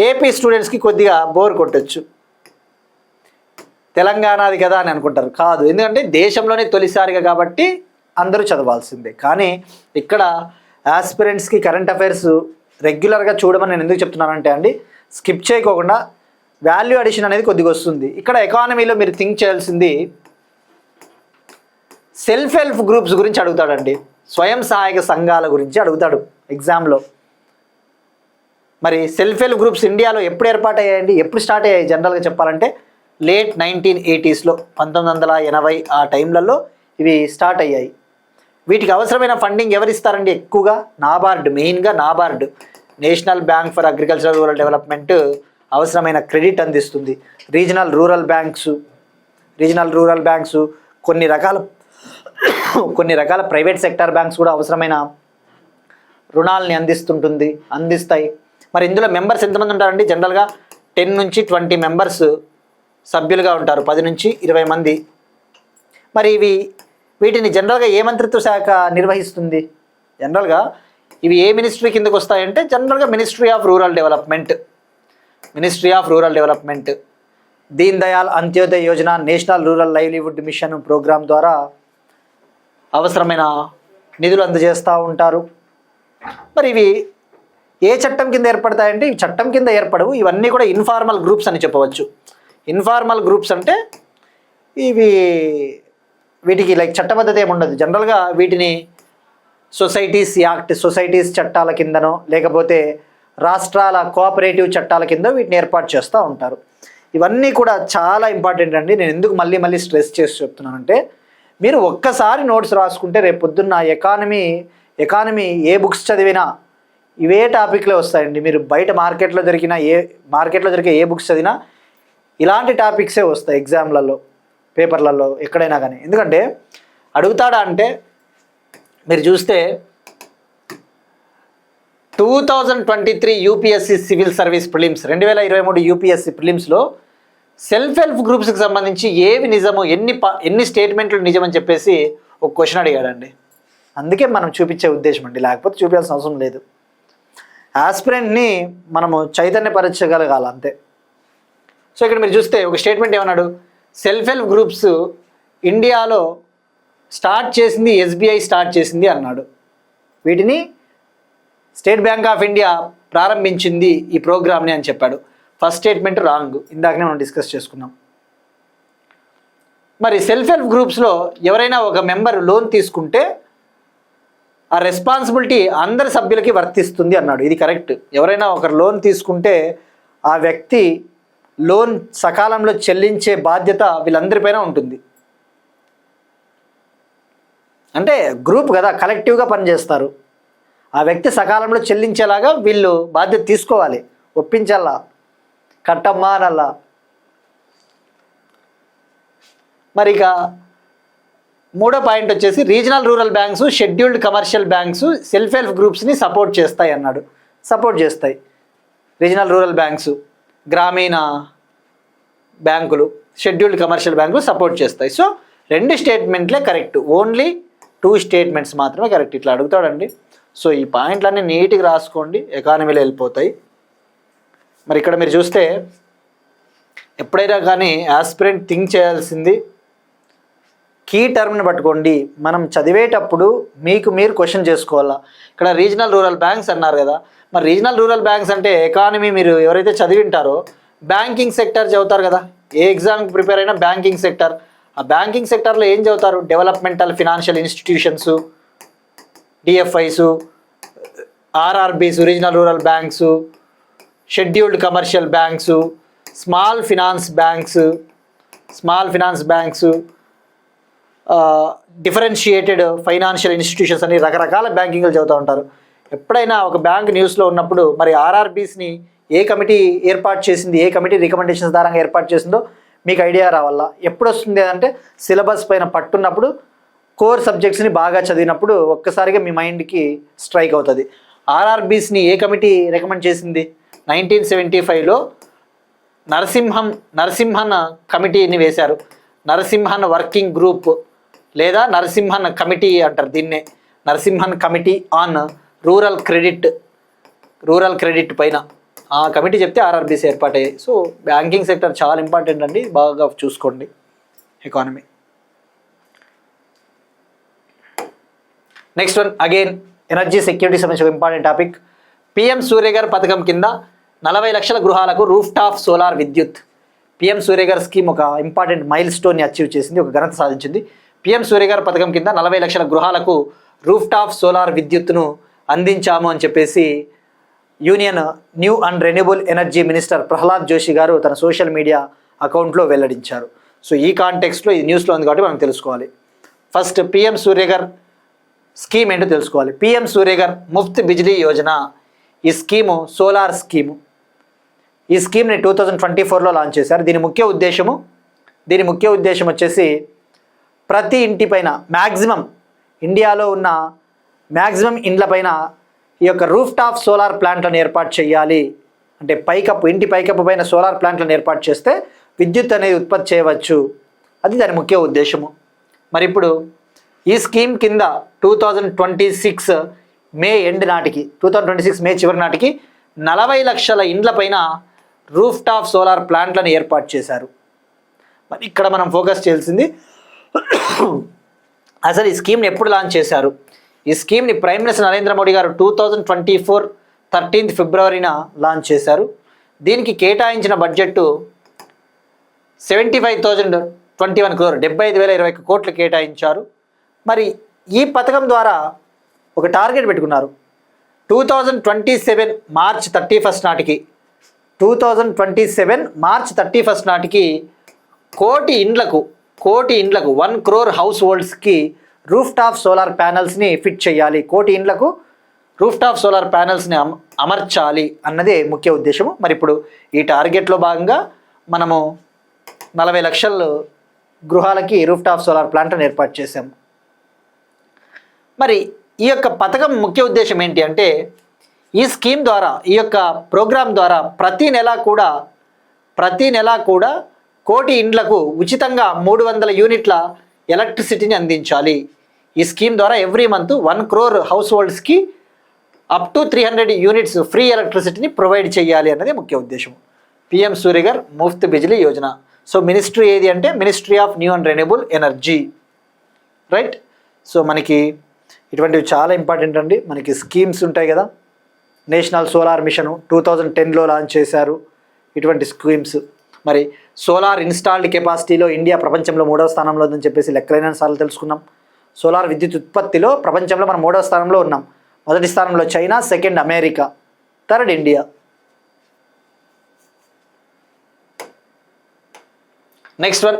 ఏపీ స్టూడెంట్స్కి కొద్దిగా బోర్ కొట్టచ్చు, తెలంగాణది కదా అని అనుకుంటారు. కాదు, ఎందుకంటే దేశంలోనే తొలిసారిగా కాబట్టి అందరూ చదవాల్సిందే. కానీ ఇక్కడ ఆస్పిరెంట్స్కి కరెంట్ అఫైర్స్ రెగ్యులర్గా చూడమని నేను ఎందుకు చెప్తున్నానంటే అండి, స్కిప్ చేయకోకుండా వాల్యూ అడిషన్ అనేది కొద్దిగా వస్తుంది. ఇక్కడ ఎకానమీలో మీరు థింక్ చేయాల్సింది సెల్ఫ్ హెల్ప్ గ్రూప్స్ గురించి అడుగుతాడండి, స్వయం సహాయక సంఘాల గురించి అడుగుతాడు ఎగ్జామ్లో. మరి సెల్ఫ్ హెల్ప్ గ్రూప్స్ ఇండియాలో ఎప్పుడు ఏర్పాటయ్యాయండి, ఎప్పుడు స్టార్ట్ అయ్యాయి? జనరల్గా చెప్పాలంటే లేట్ 1980sలో 1980 ఆ టైంలలో ఇవి స్టార్ట్ అయ్యాయి. వీటికి అవసరమైన ఫండింగ్ ఎవరు ఇస్తారండి? ఎక్కువగా నాబార్డ్, మెయిన్గా NABARD, national bank for agricultural rural development అవసరమైన క్రెడిట్ అందిస్తుంది. రీజనల్ రూరల్ బ్యాంక్స్ కొన్ని రకాల ప్రైవేట్ సెక్టార్ బ్యాంక్స్ కూడా అవసరమైన రుణాలని అందిస్తాయి. మరి ఇందులో మెంబర్స్ ఎంతమంది ఉంటారండి? జనరల్గా 10 నుంచి 20 మెంబర్స్ సభ్యులుగా ఉంటారు, 10 నుంచి 20 మంది. మరి వీటిని జనరల్గా ఏ మంత్రిత్వ శాఖ నిర్వహిస్తుంది? జనరల్గా ఇవి ఏ మినిస్ట్రీ కిందకు వస్తాయంటే జనరల్గా ministry of rural development. Deen Dayal Antyodaya Yojana, national rural livelihood mission programme ద్వారా అవసరమైన నిధులు అందజేస్తూ ఉంటారు. మరి ఇవి ఏ చట్టం కింద ఏర్పడతాయంటే ఇవి చట్టం కింద ఏర్పడవు, ఇవన్నీ కూడా ఇన్ఫార్మల్ గ్రూప్స్ అని చెప్పవచ్చు. ఇన్ఫార్మల్ గ్రూప్స్ అంటే వీటికి లైక్ చట్టబద్ధత ఏమి ఉండదు. జనరల్గా వీటిని సొసైటీస్ చట్టాల కిందనో లేకపోతే రాష్ట్రాల కోఆపరేటివ్ చట్టాల కింద వీటిని ఏర్పాటు చేస్తూ ఉంటారు. ఇవన్నీ కూడా చాలా ఇంపార్టెంట్ అండి. నేను ఎందుకు మళ్ళీ స్ట్రెస్ చేసి చెప్తున్నానంటే, మీరు ఒక్కసారి నోట్స్ రాసుకుంటే రేపు పొద్దున్న ఎకానమీ ఏ బుక్స్ చదివినా ఇవే టాపిక్లే వస్తాయండి. మీరు బయట మార్కెట్లో దొరికే ఏ బుక్స్ చదివినా ఇలాంటి టాపిక్సే వస్తాయి ఎగ్జామ్లలో, పేపర్లలో, ఎక్కడైనా కానీ. ఎందుకంటే అడుగుతాడా అంటే, మీరు చూస్తే 2023 UPSC civil service prelims 2023 UPSC ప్రిలిమ్స్లో సెల్ఫ్ హెల్ప్ గ్రూప్స్కి సంబంధించి ఏవి నిజము, ఎన్ని స్టేట్మెంట్లు నిజమని చెప్పేసి ఒక క్వశ్చన్ అడిగాడండి. అందుకే మనం చూపించే ఉద్దేశం అండి, లేకపోతే చూపించాల్సిన అవసరం లేదు. ఆస్పిరెంట్ని మనము చైతన్యపరచగలగాలి అంతే. సో ఇక్కడ మీరు చూస్తే ఒక స్టేట్మెంట్ ఏమన్నాడు, సెల్ఫ్ హెల్ప్ గ్రూప్స్ ఇండియాలో స్టార్ట్ చేసింది ఎస్బీఐ స్టార్ట్ చేసింది అన్నాడు. వీటిని స్టేట్ బ్యాంక్ ఆఫ్ ఇండియా ప్రారంభించింది ఈ ప్రోగ్రామ్ని అని చెప్పాడు. ఫస్ట్ స్టేట్మెంట్ రాంగ్, ఇందాకనే మనం డిస్కస్ చేసుకున్నాం. మరి సెల్ఫ్ హెల్ప్ గ్రూప్స్లో ఎవరైనా ఒక మెంబర్ లోన్ తీసుకుంటే ఆ రెస్పాన్సిబిలిటీ అందరి సభ్యులకి వర్తిస్తుంది అన్నాడు. ఇది కరెక్ట్. ఎవరైనా ఒకరు లోన్ తీసుకుంటే ఆ వ్యక్తి లోన్ సకాలంలో చెల్లించే బాధ్యత వీళ్ళందరిపైన ఉంటుంది. అంటే గ్రూప్ కదా, కలెక్టివ్గా పనిచేస్తారు. ఆ వ్యక్తి సకాలంలో చెల్లించేలాగా వీళ్ళు బాధ్యత తీసుకోవాలి, ఒప్పించాలా, కట్టమ్మా అనల్లా. మరి ఇక మూడో పాయింట్ వచ్చేసి, regional rural banks, scheduled commercial banks self help గ్రూప్స్ని సపోర్ట్ చేస్తాయి అన్నాడు. సపోర్ట్ చేస్తాయి. రీజనల్ రూరల్ బ్యాంక్స్, గ్రామీణ బ్యాంకులు, షెడ్యూల్డ్ కమర్షియల్ బ్యాంకులు సపోర్ట్ చేస్తాయి. సో 2 స్టేట్మెంట్లే కరెక్ట్, ఓన్లీ 2 స్టేట్మెంట్స్ మాత్రమే కరెక్ట్. ఇట్లా అడుగుతాడండి. సో ఈ పాయింట్లన్నీ నీట్గా రాసుకోండి, ఎకానమీలో వెళ్ళిపోతాయి. మరి ఇక్కడ మీరు చూస్తే ఎప్పుడైనా కానీ ఆస్పిరెంట్ థింక్ చేయాల్సింది కీ టర్మ్ని పట్టుకోండి. మనం చదివేటప్పుడు మీరు క్వశ్చన్ చేసుకోవాలా. ఇక్కడ రీజనల్ రూరల్ బ్యాంక్స్ అన్నారు కదా, మరి రీజనల్ రూరల్ బ్యాంక్స్ అంటే ఎకానమీ మీరు ఎవరైతే చదివింటారో బ్యాంకింగ్ సెక్టర్ చదువుతారు కదా. ఏ ఎగ్జామ్కి ప్రిపేర్ అయినా బ్యాంకింగ్ సెక్టర్. ఆ బ్యాంకింగ్ సెక్టర్లో ఏం చదువుతారు? Developmental financial institutions, DFIs, RRBs, regional rural banks, scheduled commercial banks, small finance banks, differentiated financial institutions అని రకరకాల బ్యాంకింగ్లు చదువుతూ ఉంటారు. ఎప్పుడైనా ఒక బ్యాంక్ న్యూస్లో ఉన్నప్పుడు మరి ఆర్ఆర్బీస్ని ఏ కమిటీ ఏర్పాటు చేసింది, ఏ కమిటీ రికమెండేషన్స్ ద్వారా ఏర్పాటు చేసిందో మీకు ఐడియా రావాలా. ఎప్పుడు వస్తుంది అంటే సిలబస్ పైన పట్టున్నప్పుడు, కోర్ సబ్జెక్ట్స్ని బాగా చదివినప్పుడు ఒక్కసారిగా మీ మైండ్కి స్ట్రైక్ అవుతుంది. ఆర్ఆర్బీస్ని ఏ కమిటీ రికమెండ్ చేసింది? 1975లో నరసింహన్ కమిటీని వేశారు. నరసింహన్ వర్కింగ్ గ్రూప్ లేదా నరసింహన్ కమిటీ అంటారు దీన్నే. Narasimhan committee on rural credit పైన ఆ కమిటీ చెప్తే ఆర్ఆర్బీస్ ఏర్పాటయ్యాయి. సో బ్యాంకింగ్ సెక్టర్ చాలా ఇంపార్టెంట్ అండి, బాగా చూసుకోండి economy. Next one again energy security సంబంధించిన ఒక ఇంపార్టెంట్ టాపిక్. పిఎం సూర్యగర్ పథకం కింద 40 లక్షల గృహాలకు రూఫ్ టాప్ సోలార్ విద్యుత్. పిఎం సూర్యగర్ స్కీమ్ ఒక ఇంపార్టెంట్ మైల్ స్టోన్ని అచీవ్ చేసింది, ఒక ఘనత సాధించింది. పిఎం సూర్యగర్ పథకం కింద 40 లక్షల గృహాలకు రూఫ్ టాప్ సోలార్ విద్యుత్తును అందించాము అని చెప్పేసి union new and renewable energy minister Pralhad Joshi గారు తన సోషల్ మీడియా అకౌంట్లో వెల్లడించారు. సో ఈ కాంటెక్స్ట్లో ఇది న్యూస్లో ఉంది కాబట్టి మనం తెలుసుకోవాలి. ఫస్ట్ పిఎం సూర్యగర్ స్కీమ్ ఏంటో తెలుసుకోవాలి. పిఎం సూర్యగర్ ముఫ్త్ బిజ్లీ యోజన. ఈ స్కీము సోలార్ స్కీము. ఈ స్కీమ్ని 2024లో లాంచ్ చేశారు. దీని ముఖ్య ఉద్దేశం వచ్చేసి ప్రతి ఇంటిపైన ఇండియాలో ఉన్న మ్యాక్సిమం ఇండ్లపైన ఈ యొక్క రూఫ్ టాప్ సోలార్ ప్లాంట్లను ఏర్పాటు చేయాలి. అంటే ఇంటి పైకప్పు పైన సోలార్ ప్లాంట్లను ఏర్పాటు చేస్తే విద్యుత్ అనేది ఉత్పత్తి చేయవచ్చు. అది దాని ముఖ్య ఉద్దేశము. మరి ఇప్పుడు ఈ స్కీమ్ కింద 2026 మే ఎండ్ నాటికి 2026 మే చివరి నాటికి 40 లక్షల ఇండ్లపైన రూఫ్ టాప్ సోలార్ ప్లాంట్లను ఏర్పాటు చేశారు. మరి ఇక్కడ మనం ఫోకస్ చేయాల్సింది అసలు ఈ స్కీమ్ని ఎప్పుడు లాంచ్ చేశారు. ఈ స్కీమ్ని ప్రైమ్ మినిస్టర్ నరేంద్ర మోడీ గారు 2024 13 ఫిబ్రవరిన లాంచ్ చేశారు. దీనికి కేటాయించిన బడ్జెట్ 75,021 crore 75,021 కోట్లు కేటాయించారు. మరి ఈ పథకం ద్వారా ఒక టార్గెట్ పెట్టుకున్నారు. 2027 మార్చ్ 31 నాటికి 2027 మార్చ్ 31 నాటికి కోటి ఇండ్లకు 1 crore హౌస్ హోల్డ్స్కి రూఫ్ టాప్ సోలార్ ప్యానల్స్ని ఫిట్ చేయాలి. కోటి ఇండ్లకు రూఫ్ టాప్ సోలార్ ప్యానల్స్ని అమర్చాలి అన్నదే ముఖ్య ఉద్దేశము. మరి ఇప్పుడు ఈ టార్గెట్లో భాగంగా మనము 40 లక్షల గృహాలకి రూఫ్ టాప్ సోలార్ ప్లాంట్ను ఏర్పాటు చేశాము. మరి ఈ యొక్క పథకం ముఖ్య ఉద్దేశం ఏంటి అంటే, ఈ స్కీమ్ ద్వారా, ఈ యొక్క ప్రోగ్రాం ద్వారా ప్రతి నెలా కూడా కోటి ఇండ్లకు ఉచితంగా 300 యూనిట్ల ఎలక్ట్రిసిటీని అందించాలి. ఈ స్కీమ్ ద్వారా ఎవ్రీ మంత్ 1 crore హౌస్ హోల్డ్స్కి అప్ టు 300 యూనిట్స్ ఫ్రీ ఎలక్ట్రిసిటీని ప్రొవైడ్ చేయాలి అన్నది ముఖ్య ఉద్దేశం. PM Suryaghar Muft Bijli Yojana. So ministry ఏది అంటే ministry of new and renewable energy, right. So మనకి ఇటువంటివి చాలా ఇంపార్టెంట్ అండి. మనకి స్కీమ్స్ ఉంటాయి కదా, నేషనల్ సోలార్ మిషన్ 2010లో లాంచ్ చేశారు. ఇటువంటి స్కీమ్స్, మరి సోలార్ ఇన్స్టాల్డ్ కెపాసిటీలో ఇండియా ప్రపంచంలో 3వ స్థానంలో ఉందని చెప్పేసి లెక్కలైన సార్లు తెలుసుకున్నాం. సోలార్ విద్యుత్ ఉత్పత్తిలో ప్రపంచంలో మనం 3వ స్థానంలో ఉన్నాం. మొదటి స్థానంలో China, second America, third India. Next one,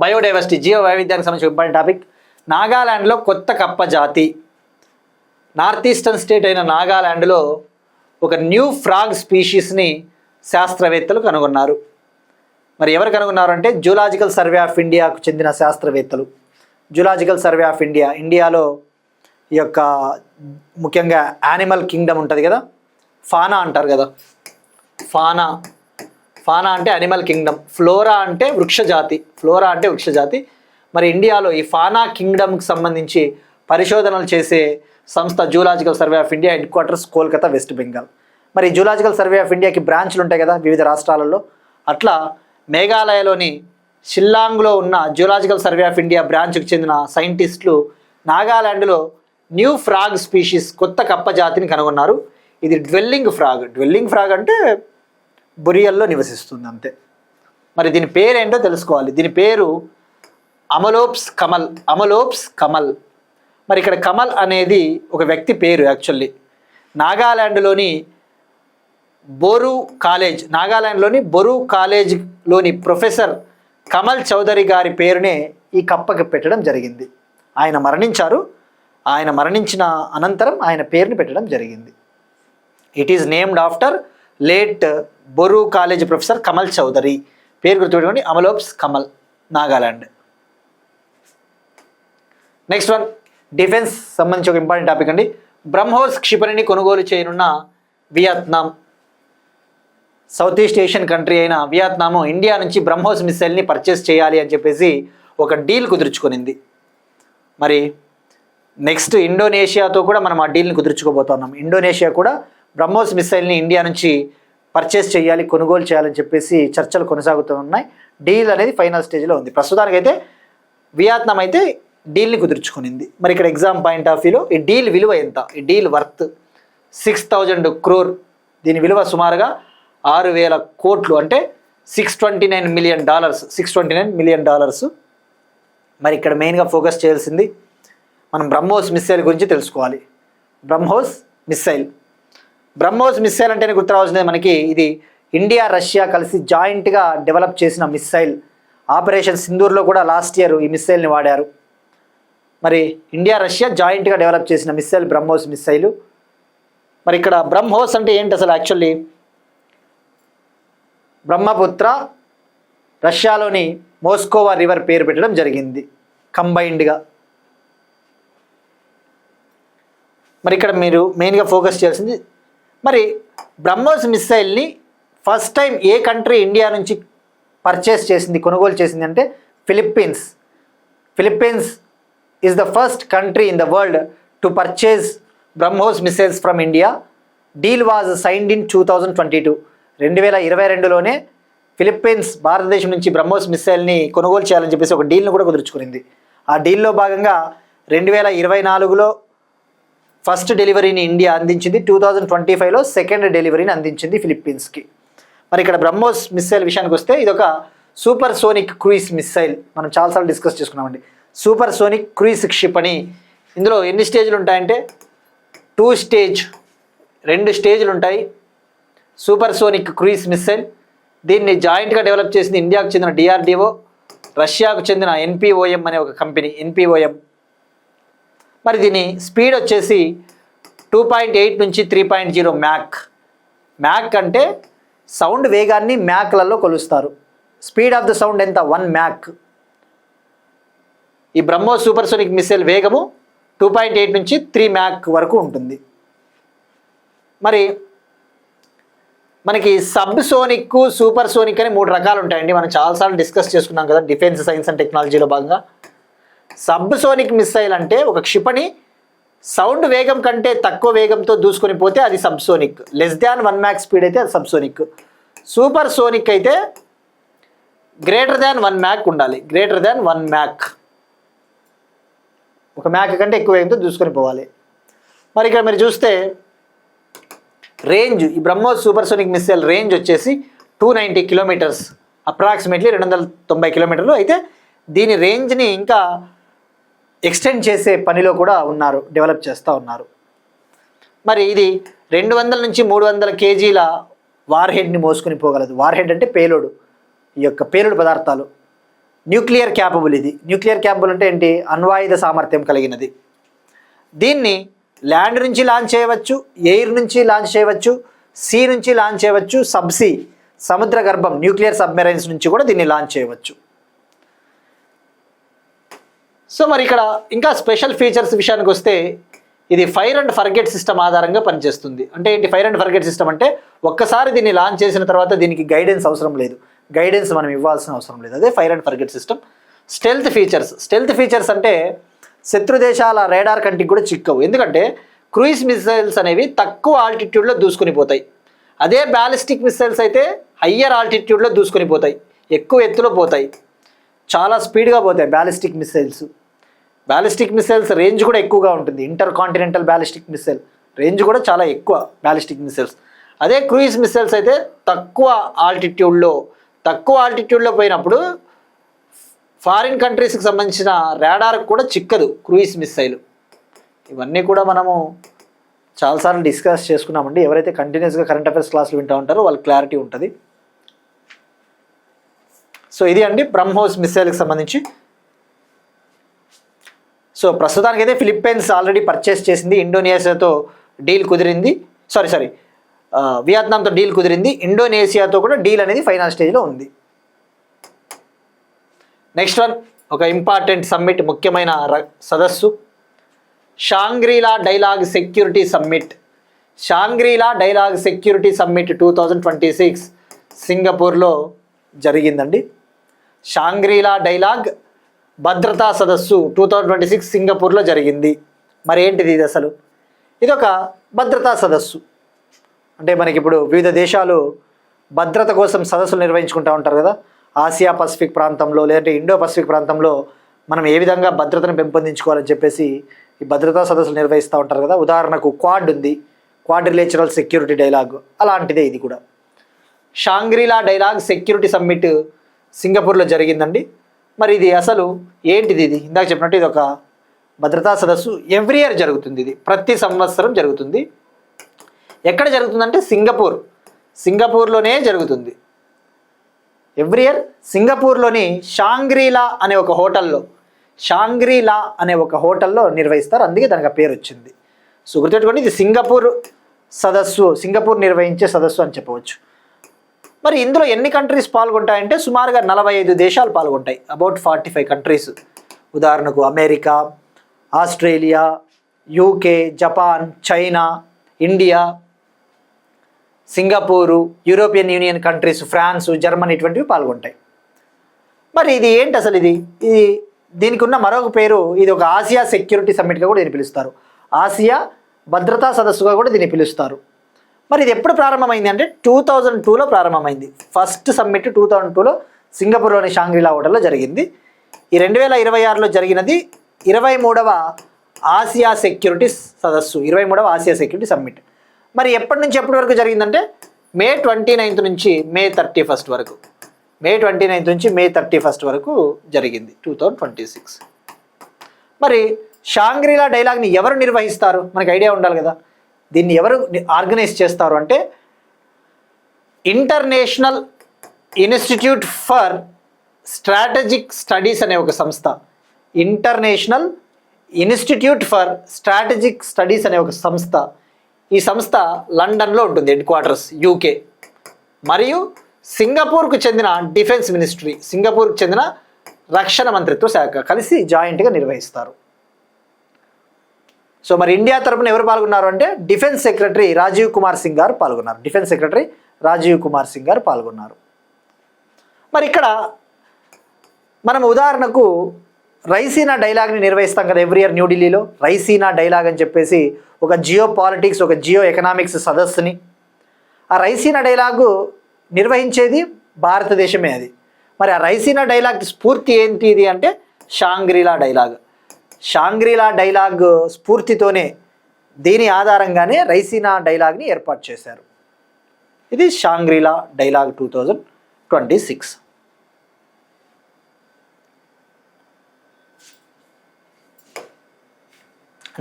biodiversity, జీవ వైవిధ్యానికి సంబంధించిన ఇంపార్టెంట్ టాపిక్. నాగాల్యాండ్లో కొత్త కప్ప జాతి. నార్త్ ఈస్టర్న్ స్టేట్ అయిన నాగాల్యాండ్లో ఒక న్యూ ఫ్రాగ్ స్పీషీస్ని శాస్త్రవేత్తలు కనుగొన్నారు. మరి ఎవరు కనుగొన్నారు అంటే జూలాజికల్ సర్వే ఆఫ్ ఇండియాకు చెందిన శాస్త్రవేత్తలు. జూలాజికల్ సర్వే ఆఫ్ ఇండియాలో ఈ యొక్క ముఖ్యంగా యానిమల్ కింగ్డమ్ ఉంటుంది కదా, ఫానా అంటారు కదా, ఫానా అంటే యానిమల్ కింగ్డమ్, ఫ్లోరా అంటే వృక్షజాతి. మరి ఇండియాలో ఈ ఫానా కింగ్డమ్కి సంబంధించి పరిశోధనలు చేసే సంస్థ zoological survey of India, head quarters Kolkata, west Bengal. మరి జూలాజికల్ సర్వే ఆఫ్ ఇండియాకి బ్రాంచ్లు ఉంటాయి కదా వివిధ రాష్ట్రాలలో. అట్లా మేఘాలయలోని షిల్లాంగ్లో ఉన్న జూలాజికల్ సర్వే ఆఫ్ ఇండియా బ్రాంచ్కి చెందిన సైంటిస్టులు నాగాల్యాండ్లో న్యూ ఫ్రాగ్ స్పీషీస్, కొత్త కప్ప జాతిని కనుగొన్నారు. ఇది డ్వెల్లింగ్ ఫ్రాగ్ అంటే బొరియల్లో నివసిస్తుంది అంతే. మరి దీని పేరు ఏంటో తెలుసుకోవాలి. దీని పేరు అమలోప్స్ కమల్. మరి ఇక్కడ కమల్ అనేది ఒక వ్యక్తి పేరు. యాక్చువల్లీ నాగాల్యాండ్లోని బోరు కాలేజ్లోని ప్రొఫెసర్ కమల్ చౌదరి గారి పేరునే ఈ కప్పకి పెట్టడం జరిగింది. ఆయన మరణించిన అనంతరం ఆయన పేరుని పెట్టడం జరిగింది. It is named after late Boru college professor Kamal Chaudhary. పేరు గుర్తుపెట్టుకోండి, Amolops Kamal, Nagaland. Next one, defence సంబంధించి ఒక ఇంపార్టెంట్ టాపిక్ అండి. బ్రహ్మోస్ క్షిపణిని కొనుగోలు చేయనున్న Vietnam. South east Asian country అయిన వియత్నాము ఇండియా నుంచి బ్రహ్మోస్ మిసైల్ని పర్చేస్ చేయాలి అని చెప్పేసి ఒక డీల్ కుదుర్చుకునింది. మరి నెక్స్ట్ ఇండోనేషియాతో కూడా మనం ఆ డీల్ని కుదుర్చుకోబోతున్నాం. ఇండోనేషియా కూడా బ్రహ్మోస్ మిసైల్ని ఇండియా నుంచి పర్చేస్ చేయాలి, కొనుగోలు చేయాలని చెప్పేసి చర్చలు కొనసాగుతూ ఉన్నాయి. డీల్ అనేది ఫైనల్ స్టేజ్లో ఉంది. ప్రస్తుతానికైతే వియత్నాం అయితే డీల్ని కుదుర్చుకునింది. మరి ఇక్కడ ఎగ్జామ్ పాయింట్ ఆఫ్ వ్యూలో ఈ డీల్ విలువ ఎంత? ఈ డీల్ వర్త్ 6,000 crore. దీని విలువ సుమారుగా 6,000 కోట్లు, అంటే $629 million. మరి ఇక్కడ మెయిన్గా ఫోకస్ చేయాల్సింది మనం బ్రహ్మోస్ మిసైల్ గురించి తెలుసుకోవాలి. బ్రహ్మోస్ మిసైల్ అంటేనే గుర్తు రావాల్సింది మనకి, ఇది ఇండియా రష్యా కలిసి జాయింట్గా డెవలప్ చేసిన మిసైల్. ఆపరేషన్ సింధూర్లో కూడా లాస్ట్ ఇయర్ ఈ మిసైల్ని వాడారు. మరి ఇండియా రష్యా జాయింట్గా డెవలప్ చేసిన మిసైల్ బ్రహ్మోస్ మిసైలు. మరి ఇక్కడ బ్రహ్మోస్ అంటే ఏంటి అసలు? యాక్చువల్లీ బ్రహ్మపుత్ర, రష్యాలోని మోస్కోవా రివర్ పేరు పెట్టడం జరిగింది కంబైన్డ్గా. మరి ఇక్కడ మీరు మెయిన్గా ఫోకస్ చేయాల్సింది, మరి బ్రహ్మోస్ మిసైల్ని ఫస్ట్ టైం ఏ కంట్రీ ఇండియా నుంచి పర్చేస్ చేసింది, కొనుగోలు చేసింది అంటే Philippines. Philippines is the first country in the world to purchase BrahMos missiles from India. Deal was signed in 2022. 2022లోనే ఫిలిప్పీన్స్ భారతదేశం నుంచి బ్రహ్మోస్ మిసైల్ని కొనుగోలు చేయాలని చెప్పేసి ఒక డీల్ను కూడా కుదుర్చుకునింది. ఆ డీల్లో భాగంగా 2024లో ఫస్ట్ డెలివరీని ఇండియా అందించింది. 2025లో సెకండ్ డెలివరీని అందించింది ఫిలిప్పీన్స్కి. మరి ఇక్కడ బ్రహ్మోస్ మిసైల్ విషయానికి వస్తే ఇదొక సూపర్ సోనిక్ క్రూయిజ్ మిసైల్. మనం చాలాసార్లు డిస్కస్ చేసుకున్నామండి. సూపర్ సోనిక్ క్రూయిజ్ క్షిపణి. ఇందులో ఎన్ని స్టేజ్లు ఉంటాయంటే 2 స్టేజ్ 2 స్టేజ్లు ఉంటాయి. Super sonic cruise missile. దీన్ని జాయింట్గా డెవలప్ చేసింది ఇండియాకు చెందిన DRDO, రష్యాకు చెందిన NPOM అనే ఒక కంపెనీ, NPOM. మరి దీని స్పీడ్ వచ్చేసి 2.8 నుంచి 3.0 మ్యాక్. మ్యాక్ అంటే సౌండ్ వేగాన్ని మ్యాక్లలో కొలుస్తారు. స్పీడ్ ఆఫ్ ద సౌండ్ ఎంత? 1 మ్యాక్. ఈ బ్రహ్మోస్ సూపర్ సోనిక్ మిస్సైల్ వేగము 2.8 నుంచి 3 మ్యాక్ వరకు ఉంటుంది. మరి మనకి సబ్ సోనిక్, సూపర్ సోనిక్ అని 3 రకాలు ఉంటాయండి. మనం చాలాసార్లు డిస్కస్ చేసుకున్నాం కదా డిఫెన్స్ సైన్స్ అండ్ టెక్నాలజీలో భాగంగా. సబ్ సోనిక్ మిస్సైల్ అంటే ఒక క్షిపణి సౌండ్ వేగం కంటే తక్కువ వేగంతో దూసుకొని పోతే అది subsonic. Less than 1 mach speed అయితే అది సబ్ సోనిక్. సూపర్ సోనిక్ అయితే గ్రేటర్ దాన్ 1 మ్యాక్ ఉండాలి. గ్రేటర్ దాన్ 1 మ్యాక్, 1 మ్యాక్ కంటే ఎక్కువ వేగంతో దూసుకొని పోవాలి. మరి ఇక్కడ మీరు చూస్తే రేంజ్, ఈ BrahMos super sonic missile range వచ్చేసి 290 కిలోమీటర్స్, అప్రాక్సిమేట్లీ 290 కిలోమీటర్లు. అయితే దీని రేంజ్ని ఇంకా ఎక్స్టెండ్ చేసే పనిలో కూడా ఉన్నారు, డెవలప్ చేస్తూ ఉన్నారు. మరి ఇది 200 నుంచి 300 కేజీల వార్ హెడ్ని మోసుకొని పోగలదు. వార్ హెడ్ అంటే పేలోడు, ఈ యొక్క పేలుడు పదార్థాలు. Nuclear capable. ఇది న్యూక్లియర్ క్యాపబుల్ అంటే ఏంటి? అణ్వాయుధ సామర్థ్యం కలిగినది. దీన్ని ల్యాండ్ నుంచి లాంచ్ చేయవచ్చు, ఎయిర్ నుంచి లాంచ్ చేయవచ్చు, సీ నుంచి లాంచ్ చేయవచ్చు, సబ్సీ సముద్ర గర్భం న్యూక్లియర్ సబ్మెరైన్స్ నుంచి కూడా దీన్ని లాంచ్ చేయవచ్చు. సో మరి ఇక్కడ ఇంకా స్పెషల్ ఫీచర్స్ విషయానికి వస్తే ఇది ఫైర్ అండ్ ఫర్గెట్ సిస్టమ్ ఆధారంగా పనిచేస్తుంది. అంటే ఏంటి ఫైర్ అండ్ ఫర్గెట్ సిస్టమ్ అంటే? ఒక్కసారి దీన్ని లాంచ్ చేసిన తర్వాత దీనికి గైడెన్స్ అవసరం లేదు, గైడెన్స్ మనం ఇవ్వాల్సిన అవసరం లేదు. అదే fire and forget system. Stealth features. Stealth features అంటే శత్రు దేశాల రేడార్ కంటికి కూడా చిక్కవు. ఎందుకంటే క్రూయిజ్ మిసైల్స్ అనేవి తక్కువ ఆల్టిట్యూడ్లో దూసుకొని పోతాయి. అదే బ్యాలిస్టిక్ మిసైల్స్ అయితే హయ్యర్ ఆల్టిట్యూడ్లో దూసుకొని పోతాయి, ఎక్కువ ఎత్తులో పోతాయి, చాలా స్పీడ్గా పోతాయి ballistic missiles. Ballistic missiles range కూడా ఎక్కువగా ఉంటుంది. Inter continental ballistic missile range కూడా చాలా ఎక్కువ బ్యాలిస్టిక్ మిసైల్స్. అదే క్రూయిజ్ మిసైల్స్ అయితే తక్కువ ఆల్టిట్యూడ్లో పోయినప్పుడు ఫారిన్ కంట్రీస్కి సంబంధించిన రాడార్కి కూడా చిక్కదు క్రూయిజ్ మిసైల్. ఇవన్నీ కూడా మనము చాలాసార్లు డిస్కస్ చేసుకున్నామండి. ఎవరైతే కంటిన్యూస్గా కరెంట్ అఫైర్స్ క్లాసులు వింటూ ఉంటారో వాళ్ళకి క్లారిటీ ఉంటుంది. సో ఇది అండి బ్రహ్మోస్ మిసైల్కి సంబంధించి. సో ప్రస్తుతానికైతే ఫిలిప్పైన్స్ ఆల్రెడీ పర్చేస్ చేసింది, ఇండోనేషియాతో డీల్ కుదిరింది, వియత్నాంతో డీల్ కుదిరింది, ఇండోనేషియాతో కూడా డీల్ అనేది ఫైనల్ స్టేజ్లో ఉంది. నెక్స్ట్ వన్, ఒక ఇంపార్టెంట్ సమ్మిట్, ముఖ్యమైన సదస్సు, షాంగ్రీలా dialogue security summit. షాంగ్రీలా dialogue security summit 2026 సింగపూర్లో జరిగిందండి. షాంగ్రీలా డైలాగ్ భద్రతా సదస్సు 2026 సింగపూర్లో జరిగింది. మరి ఏంటిది ఇది అసలు? ఇది ఒక భద్రతా సదస్సు. అంటే మనకి ఇప్పుడు వివిధ దేశాలు భద్రత కోసం సదస్సులు నిర్వహించుకుంటూ ఉంటారు కదా. ఆసియా పసిఫిక్ ప్రాంతంలో లేదంటే ఇండో పసిఫిక్ ప్రాంతంలో మనం ఏ విధంగా భద్రతను పెంపొందించుకోవాలని చెప్పేసి ఈ భద్రతా సదస్సులు నిర్వహిస్తూ ఉంటారు కదా. ఉదాహరణకు క్వాడ్ ఉంది, క్వాడ్ రిలేషనల్ సెక్యూరిటీ డైలాగ్, అలాంటిదే ఇది కూడా. షాంగ్రీలా డైలాగ్ సెక్యూరిటీ సమ్మిట్ సింగపూర్లో జరిగిందండి. మరి ఇది అసలు ఏంటిది? ఇది ఇందాక చెప్పినట్టు ఇది ఒక భద్రతా సదస్సు. ఎవ్రీ ఇయర్ జరుగుతుంది, ఇది ప్రతి సంవత్సరం జరుగుతుంది. ఎక్కడ జరుగుతుందంటే సింగపూర్లోనే జరుగుతుంది. ఎవ్రీ ఇయర్ సింగపూర్లోని షాంగ్రీలా అనే ఒక హోటల్లో నిర్వహిస్తారు, అందుకే దానికి ఆ పేరు వచ్చింది. సో గుర్తుపెట్టుకోండి, ఇది సింగపూర్ నిర్వహించే సదస్సు అని చెప్పవచ్చు. మరి ఇందులో ఎన్ని కంట్రీస్ పాల్గొంటాయంటే సుమారుగా 45 దేశాలు పాల్గొంటాయి, అబౌట్ 45 కంట్రీస్. ఉదాహరణకు America, Australia, UK, Japan, China, India, Singapore, European union countries, France, Germany ఇటువంటివి పాల్గొంటాయి. మరి ఇది ఏంటి అసలు? ఇది దీనికి ఉన్న మరొక పేరు, ఇది ఒక ఆసియా సెక్యూరిటీ సమ్మిట్గా కూడా దీన్ని పిలుస్తారు, ఆసియా భద్రతా సదస్సుగా కూడా దీన్ని పిలుస్తారు. మరి ఇది ఎప్పుడు ప్రారంభమైంది అంటే 2002లో ప్రారంభమైంది. ఫస్ట్ సమ్మిట్ 2002లో సింగపూర్లోని షాంగ్రీలా హోటల్లో జరిగింది. ఈ 2026లో జరిగినది 23వ ఆసియా సెక్యూరిటీ సదస్సు, 23వ ఆసియా సెక్యూరిటీ సమ్మిట్. మరి ఎప్పటి నుంచి ఎప్పటి వరకు జరిగిందంటే మే 29 నుంచి మే 31 వరకు, మే 29 నుంచి మే 31 వరకు జరిగింది 2026. మరి షాంగ్రీలా డైలాగ్ని ఎవరు నిర్వహిస్తారు? మనకు ఐడియా ఉండాలి కదా. దీన్ని ఎవరు ఆర్గనైజ్ చేస్తారు అంటే international institute for strategic studies అనే ఒక సంస్థ. International institute for strategic studies అనే ఒక సంస్థ. ఈ సంస్థ లండన్లో ఉంటుంది, హెడ్ క్వార్టర్స్ యూకే. మరియు సింగపూర్కు చెందిన డిఫెన్స్ మినిస్ట్రీ, సింగపూర్కు చెందిన రక్షణ మంత్రిత్వ శాఖ కలిసి జాయింట్గా నిర్వహిస్తారు. సో మరి ఇండియా తరపున ఎవరు పాల్గొన్నారు అంటే డిఫెన్స్ సెక్రటరీ రాజీవ్ కుమార్ సింగ్ గారు పాల్గొన్నారు. డిఫెన్స్ సెక్రటరీ రాజీవ్ కుమార్ సింగ్ గారు పాల్గొన్నారు. మరి ఇక్కడ మనం ఉదాహరణకు రైసీనా డైలాగ్ని నిర్వహిస్తాం కదా ఎవ్రీ ఇయర్ న్యూఢిల్లీలో. రైసీనా డైలాగ్ అని చెప్పేసి ఒక జియో పాలిటిక్స్, ఒక జియో ఎకనామిక్స్ సదస్సుని. ఆ రైసీనా డైలాగు నిర్వహించేది భారతదేశమే. అది మరి ఆ రైసీనా డైలాగ్ స్ఫూర్తి ఏంటిది అంటే షాంగ్రీలా డైలాగ్. షాంగ్రీలా డైలాగ్ స్ఫూర్తితోనే, దీని ఆధారంగానే రైసీనా డైలాగ్ని ఏర్పాటు చేశారు. ఇది షాంగ్రీలా dialogue 2026.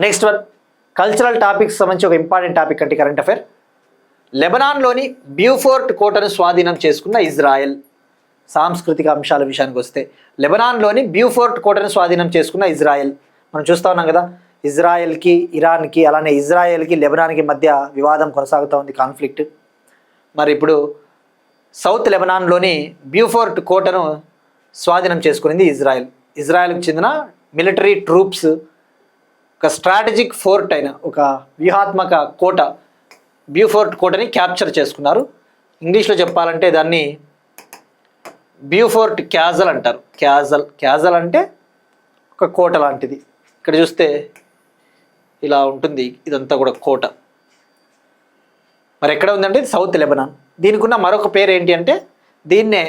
Next one cultural topics సంబంధించి ఒక ఇంపార్టెంట్ టాపిక్ అంటే కరెంట్ అఫైర్. లెబనాన్లోని బ్యూఫోర్ట్ కోటను స్వాధీనం చేసుకున్న ఇజ్రాయెల్. సాంస్కృతిక అంశాల విషయానికి వస్తే లెబనాన్లోని బ్యూఫోర్ట్ కోటను స్వాధీనం చేసుకున్న ఇజ్రాయెల్. మనం చూస్తూ ఉన్నాం కదా, ఇజ్రాయెల్కి ఇరాన్కి, అలానే ఇజ్రాయెల్కి లెబనాన్కి మధ్య వివాదం కొనసాగుతూ ఉంది, కాన్ఫ్లిక్ట్. మరి ఇప్పుడు సౌత్ లెబనాన్లోని బ్యూఫోర్ట్ కోటను స్వాధీనం చేసుకునింది ఇజ్రాయెల్. ఇజ్రాయెల్కి చెందిన మిలిటరీ ట్రూప్స్ ఒక స్ట్రాటజిక్ ఫోర్ట్ అయిన, ఒక వ్యూహాత్మక కోట బ్యూఫోర్ట్ కోటని క్యాప్చర్ చేసుకున్నారు. ఇంగ్లీష్లో చెప్పాలంటే దాన్ని బ్యూఫోర్ట్ క్యాజల్ అంటారు. క్యాజల్ అంటే ఒక కోట లాంటిది. ఇక్కడ చూస్తే ఇలా ఉంటుంది, ఇదంతా కూడా కోట. మరి ఎక్కడ ఉందంటే సౌత్ లెబనాన్. దీనికి ఉన్న మరొక పేరు ఏంటి అంటే దీన్నే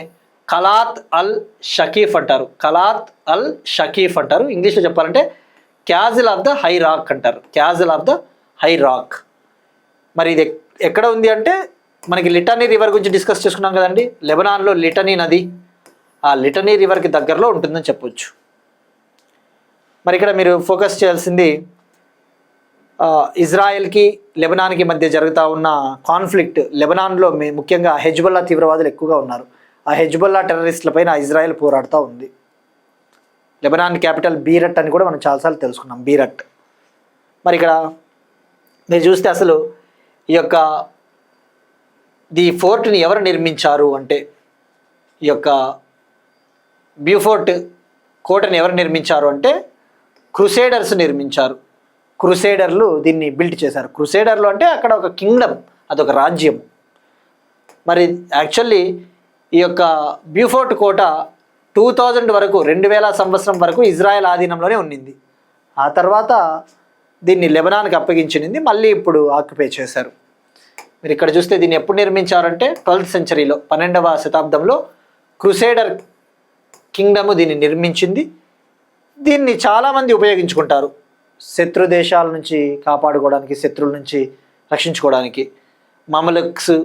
ఖలాత్ అల్ షకీఫ్ అంటారు. ఖలాత్ అల్ షకీఫ్ అంటారు. ఇంగ్లీష్లో చెప్పాలంటే castle of the high rock అంటారు. Castle of the high rock. మరి ఇది ఎక్కడ ఉంది అంటే మనకి లిటనీ రివర్ గురించి డిస్కస్ చేసుకున్నాం కదండి. లెబనాన్లో లిటనీ నది, ఆ లిటనీ రివర్కి దగ్గరలో ఉంటుందని చెప్పొచ్చు. మరి ఇక్కడ మీరు ఫోకస్ చేయాల్సింది ఇజ్రాయెల్కి లెబనాన్కి మధ్య జరుగుతూ ఉన్న కాన్ఫ్లిక్ట్. లెబనాన్లో ముఖ్యంగా హెజ్బొల్లా తీవ్రవాదులు ఎక్కువగా ఉన్నారు. ఆ హెజ్బొల్లా టెర్రరిస్టులపైన ఇజ్రాయెల్ పోరాడుతూ ఉంది. లెబనాన్ క్యాపిటల్ బీరట్ అని కూడా మనం చాలాసార్లు తెలుసుకున్నాం, బీరట్. మరి ఇక్కడ మీరు చూస్తే అసలు ఈ యొక్క ఫోర్ట్ని ఎవరు నిర్మించారు అంటే ఈ యొక్క బ్యూఫోర్ట్ కోటని ఎవరు నిర్మించారు అంటే క్రూసేడర్స్ నిర్మించారు. క్రూసేడర్లు దీన్ని బిల్డ్ చేశారు. క్రూసేడర్లు అంటే అక్కడ ఒక కింగ్డమ్, అదొక రాజ్యం. మరి యాక్చువల్లీ ఈ యొక్క బ్యూఫోర్ట్ కోట 2000 వరకు, 2000 సంవత్సరం వరకు ఇజ్రాయెల్ ఆధీనంలోనే ఉన్నింది. ఆ తర్వాత దీన్ని లెబనాన్కి అప్పగించింది, మళ్ళీ ఇప్పుడు ఆక్యుపై చేశారు. మీరు ఇక్కడ చూస్తే దీన్ని ఎప్పుడు నిర్మించారంటే 12th సెంచరీలో, 12వ శతాబ్దంలో క్రూసేడర్ కింగ్డమ్ దీన్ని నిర్మించింది. దీన్ని చాలామంది ఉపయోగించుకుంటారు శత్రు దేశాల నుంచి కాపాడుకోవడానికి, శత్రువుల నుంచి రక్షించుకోవడానికి. మమలుక్స్,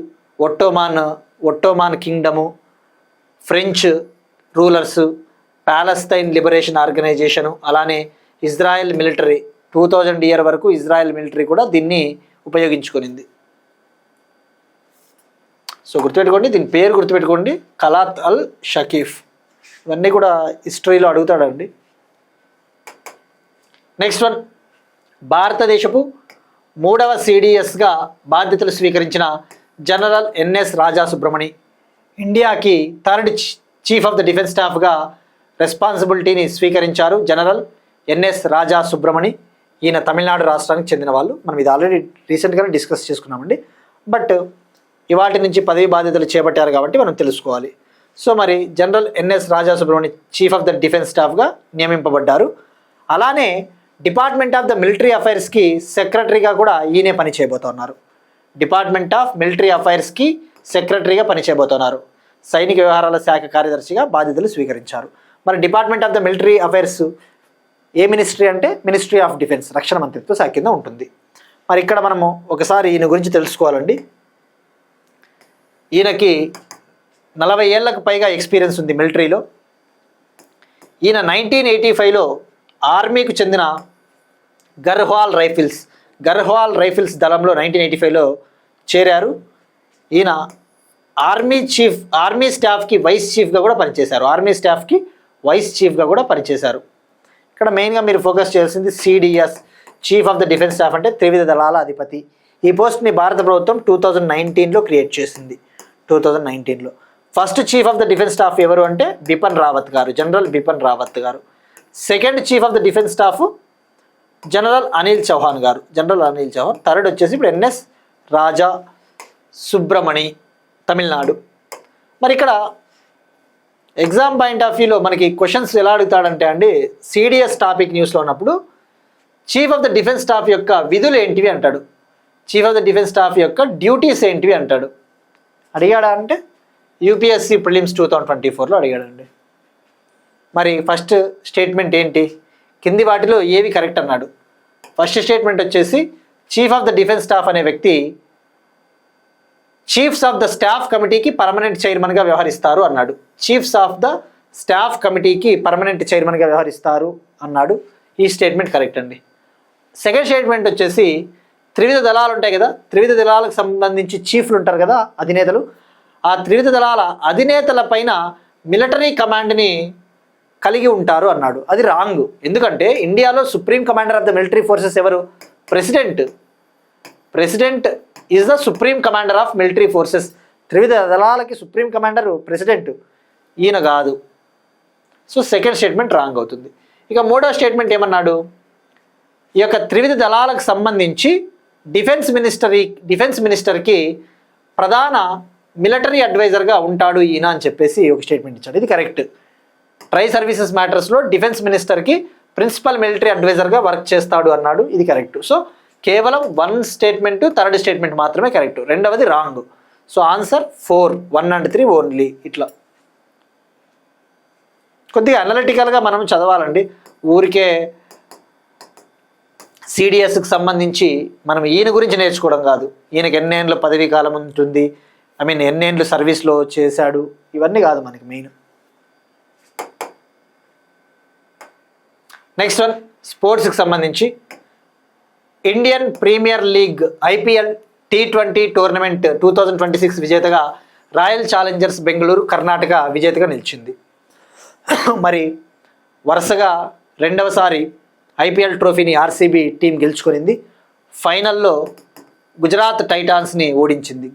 Ottoman kingdom, French rulers, Palestine liberation organisation, అలానే ఇజ్రాయెల్ మిలిటరీ 2000 ఇయర్ వరకు ఇజ్రాయెల్ మిలిటరీ కూడా దీన్ని ఉపయోగించుకునింది. సో గుర్తుపెట్టుకోండి, దీని పేరు గుర్తుపెట్టుకోండి, ఖలాత్ అల్ షకీఫ్. ఇవన్నీ కూడా హిస్టరీలో అడుగుతాడండి. నెక్స్ట్ వన్, భారతదేశపు 3వ CDSగా బాధ్యతలు స్వీకరించిన జనరల్ NS రాజా సుబ్రమణి. ఇండియాకి 3rd chief of the defence స్టాఫ్గా రెస్పాన్సిబిలిటీని స్వీకరించారు జనరల్ NS రాజా సుబ్రమణి. ఈయన తమిళనాడు రాష్ట్రానికి చెందిన వాళ్ళు. మనం ఇది ఆల్రెడీ రీసెంట్గానే డిస్కస్ చేసుకున్నామండి. బట్ ఇవాటి నుంచి పదవి బాధ్యతలు చేపట్టారు కాబట్టి మనం తెలుసుకోవాలి. సో మరి general NS Raja Subramani chief of the defence స్టాఫ్గా నియమింపబడ్డారు. అలానే డిపార్ట్మెంట్ ఆఫ్ ద మిలిటరీ అఫైర్స్కి సెక్రటరీగా కూడా ఈయనే పని చేయబోతున్నారు. డిపార్ట్మెంట్ ఆఫ్ మిలిటరీ అఫైర్స్కి సెక్రటరీగా పనిచేయబోతున్నారు. సైనిక వ్యవహారాల శాఖ కార్యదర్శిగా బాధ్యతలు స్వీకరించారు. మరి department of the military affairs A ministry అంటే మినిస్ట్రీ ఆఫ్ డిఫెన్స్, రక్షణ మంత్రిత్వ శాఖ కింద ఉంటుంది. మరి ఇక్కడ మనము ఒకసారి ఈయన గురించి తెలుసుకోవాలండి. ఈయనకి 40 ఏళ్లకు పైగా ఎక్స్పీరియన్స్ ఉంది మిలిటరీలో. ఈయన 1985లో ఆర్మీకి చెందిన గర్హ్వాల్ రైఫిల్స్, గర్హ్వాల్ రైఫిల్స్ దళంలో 1985లో చేరారు. ఈయన ఆర్మీ స్టాఫ్కి వైస్ చీఫ్గా కూడా పనిచేశారు. ఇక్కడ మెయిన్గా మీరు ఫోకస్ చేయాల్సింది CDS, chief of the defence staff, అంటే త్రివిధ దళాల అధిపతి. ఈ పోస్ట్ని భారత ప్రభుత్వం 2019లో క్రియేట్ చేసింది. 2019లో first chief of the defence staff ఎవరు అంటే బిపిన్ రావత్ గారు, జనరల్ బిపిన్ రావత్ గారు. Second chief of the defence staff general Anil Chauhan గారు, థర్డ్ వచ్చేసి ఇప్పుడు ఎన్ఎస్ రాజా సుబ్రమణి, తమిళనాడు. మరి ఇక్కడ ఎగ్జామ్ పాయింట్ ఆఫ్ వ్యూలో మనకి క్వశ్చన్స్ ఎలా అడుగుతాడంటే అండి, సిడిఎస్ టాపిక్ న్యూస్లో ఉన్నప్పుడు chief of the defence staff యొక్క విధులు ఏంటివి అంటాడు, chief of the defence staff యొక్క డ్యూటీస్ ఏంటివి అంటాడు. అడిగాడా అంటే యూపీఎస్సీ ప్రిలిమ్స్ 2024లో అడిగాడండి. మరి ఫస్ట్ స్టేట్మెంట్ ఏంటి, కింది వాటిలో ఏవి కరెక్ట్ అన్నాడు. ఫస్ట్ స్టేట్మెంట్ వచ్చేసి chief of the defence staff అనే వ్యక్తి చీఫ్స్ ఆఫ్ ద స్టాఫ్ కమిటీకి పర్మనెంట్ చైర్మన్గా వ్యవహరిస్తారు అన్నాడు. చీఫ్స్ ఆఫ్ ద స్టాఫ్ కమిటీకి పర్మనెంట్ చైర్మన్గా వ్యవహరిస్తారు అన్నాడు. ఈ స్టేట్మెంట్ కరెక్ట్ అండి. సెకండ్ స్టేట్మెంట్ వచ్చేసి త్రివిధ దళాలు ఉంటాయి కదా, త్రివిధ దళాలకు సంబంధించి చీఫ్లు ఉంటారు కదా, అధినేతలు. ఆ త్రివిధ దళాల అధినేతల పైన మిలిటరీ కమాండ్ని కలిగి ఉంటారు అన్నాడు. అది రాంగ్. ఎందుకంటే ఇండియాలో supreme commander of the military forces ఎవరు? President is the supreme commander of military forces. త్రివిధ దళాలకి సుప్రీం కమాండర్ ప్రెసిడెంట్, ఈయన కాదు. సో సెకండ్ స్టేట్మెంట్ రాంగ్ అవుతుంది. ఇక మూడో స్టేట్మెంట్ ఏమన్నాడు, ఈ యొక్క త్రివిధ దళాలకు సంబంధించి డిఫెన్స్ మినిస్టర్కి ప్రధాన మిలిటరీ అడ్వైజర్గా ఉంటాడు ఈయన అని చెప్పేసి ఒక స్టేట్మెంట్ ఇచ్చాడు. ఇది కరెక్ట్. ట్రై సర్వీసెస్ మ్యాటర్స్లో డిఫెన్స్ మినిస్టర్కి ప్రిన్సిపల్ మిలిటరీ అడ్వైజర్గా వర్క్ చేస్తాడు అన్నాడు. ఇది కరెక్ట్. సో కేవలం 1 స్టేట్మెంట్, థర్డ్ స్టేట్మెంట్ మాత్రమే కరెక్ట్, రెండవది wrong. So answer 4, 1 and 3 only. ఇట్లా కొద్దిగా అనలిటికల్గా మనం చదవాలండి. ఊరికే సిడిఎస్కి సంబంధించి మనం ఈయన గురించి నేర్చుకోవడం కాదు, ఈయనకి ఎన్నేళ్ళు పదవీ కాలం ఉంటుంది, ఎన్నేళ్ళు సర్వీస్లో చేశాడు, ఇవన్నీ కాదు మనకి మెయిన్. నెక్స్ట్ వన్ స్పోర్ట్స్కి సంబంధించి Indian premier league IPL T20 tournament 2026 విజేతగా రాయల్ ఛాలెంజర్స్ బెంగళూరు కర్ణాటక విజేతగా నిలిచింది. మరి వరుసగా రెండవసారి IPL ట్రోఫీని RCB టీం గెలుచుకునింది. ఫైనల్లో గుజరాత్ టైటాన్స్ని ఓడించింది.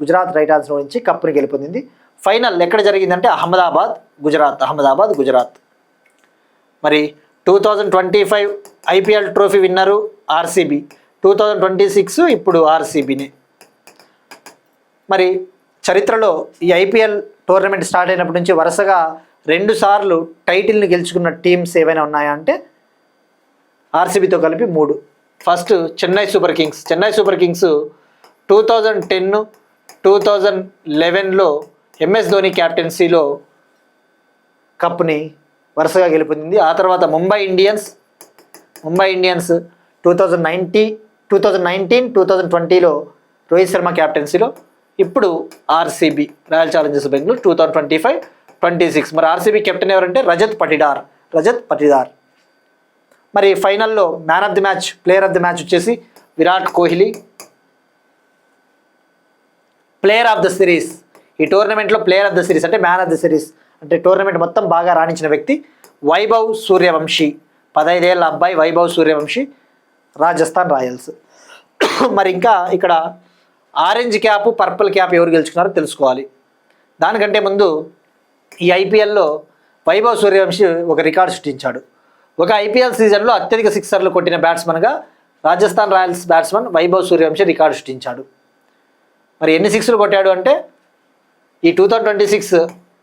కప్ని గెలుపొందింది. ఫైనల్ ఎక్కడ జరిగిందంటే అహ్మదాబాద్, గుజరాత్. మరి 2025 IPL ట్రోఫీ విన్నరు RCB, 2026 ఇప్పుడు RCBనే. మరి చరిత్రలో ఈ IPL టోర్నమెంట్ స్టార్ట్ అయినప్పటి నుంచి వరుసగా 2 సార్లు టైటిల్ని గెలుచుకున్న టీమ్స్ ఏవైనా ఉన్నాయా అంటే RCBతో కలిపి 3. ఫస్ట్ చెన్నై సూపర్ కింగ్స్ 2010, 2011లో MS ధోని క్యాప్టెన్సీలో కప్ని వరుసగా గెలుపొందింది. ఆ తర్వాత ముంబై ఇండియన్స్ 2019, 2020లో రోహిత్ శర్మ క్యాప్టెన్సీలో, ఇప్పుడు RCB రాయల్ ఛాలెంజర్స్ బెంగళూరు 2025, 26. మరి RCB కెప్టెన్ ఎవరంటే రజత్ పటిదార్. మరి ఫైనల్లో man of the match, player of the match వచ్చేసి Virat Kohli. Player of the series, ఈ టోర్నమెంట్లో ప్లేయర్ ఆఫ్ ద సిరీస్ అంటే మ్యాన్ ఆఫ్ ద సిరీస్ అంటే టోర్నమెంట్ మొత్తం బాగా రాణించిన వ్యక్తి వైభవ్ సూర్యవంశీ. 15 ఏళ్ళ అబ్బాయి వైభవ్ సూర్యవంశీ, రాజస్థాన్ రాయల్స్. మరి ఇంకా ఇక్కడ ఆరెంజ్ క్యాప్, పర్పుల్ క్యాప్ ఎవరు గెలుచుకున్నారో తెలుసుకోవాలి. దానికంటే ముందు ఈ IPLలో వైభవ్ సూర్యవంశీ ఒక రికార్డు సృష్టించాడు. ఒక IPL సీజన్లో అత్యధిక సిక్సర్లు కొట్టిన బ్యాట్స్మన్గా Rajasthan Royals batsman Vaibhav Suryavanshi record సృష్టించాడు. మరి ఎన్ని సిక్స్లు కొట్టాడు అంటే ఈ 2026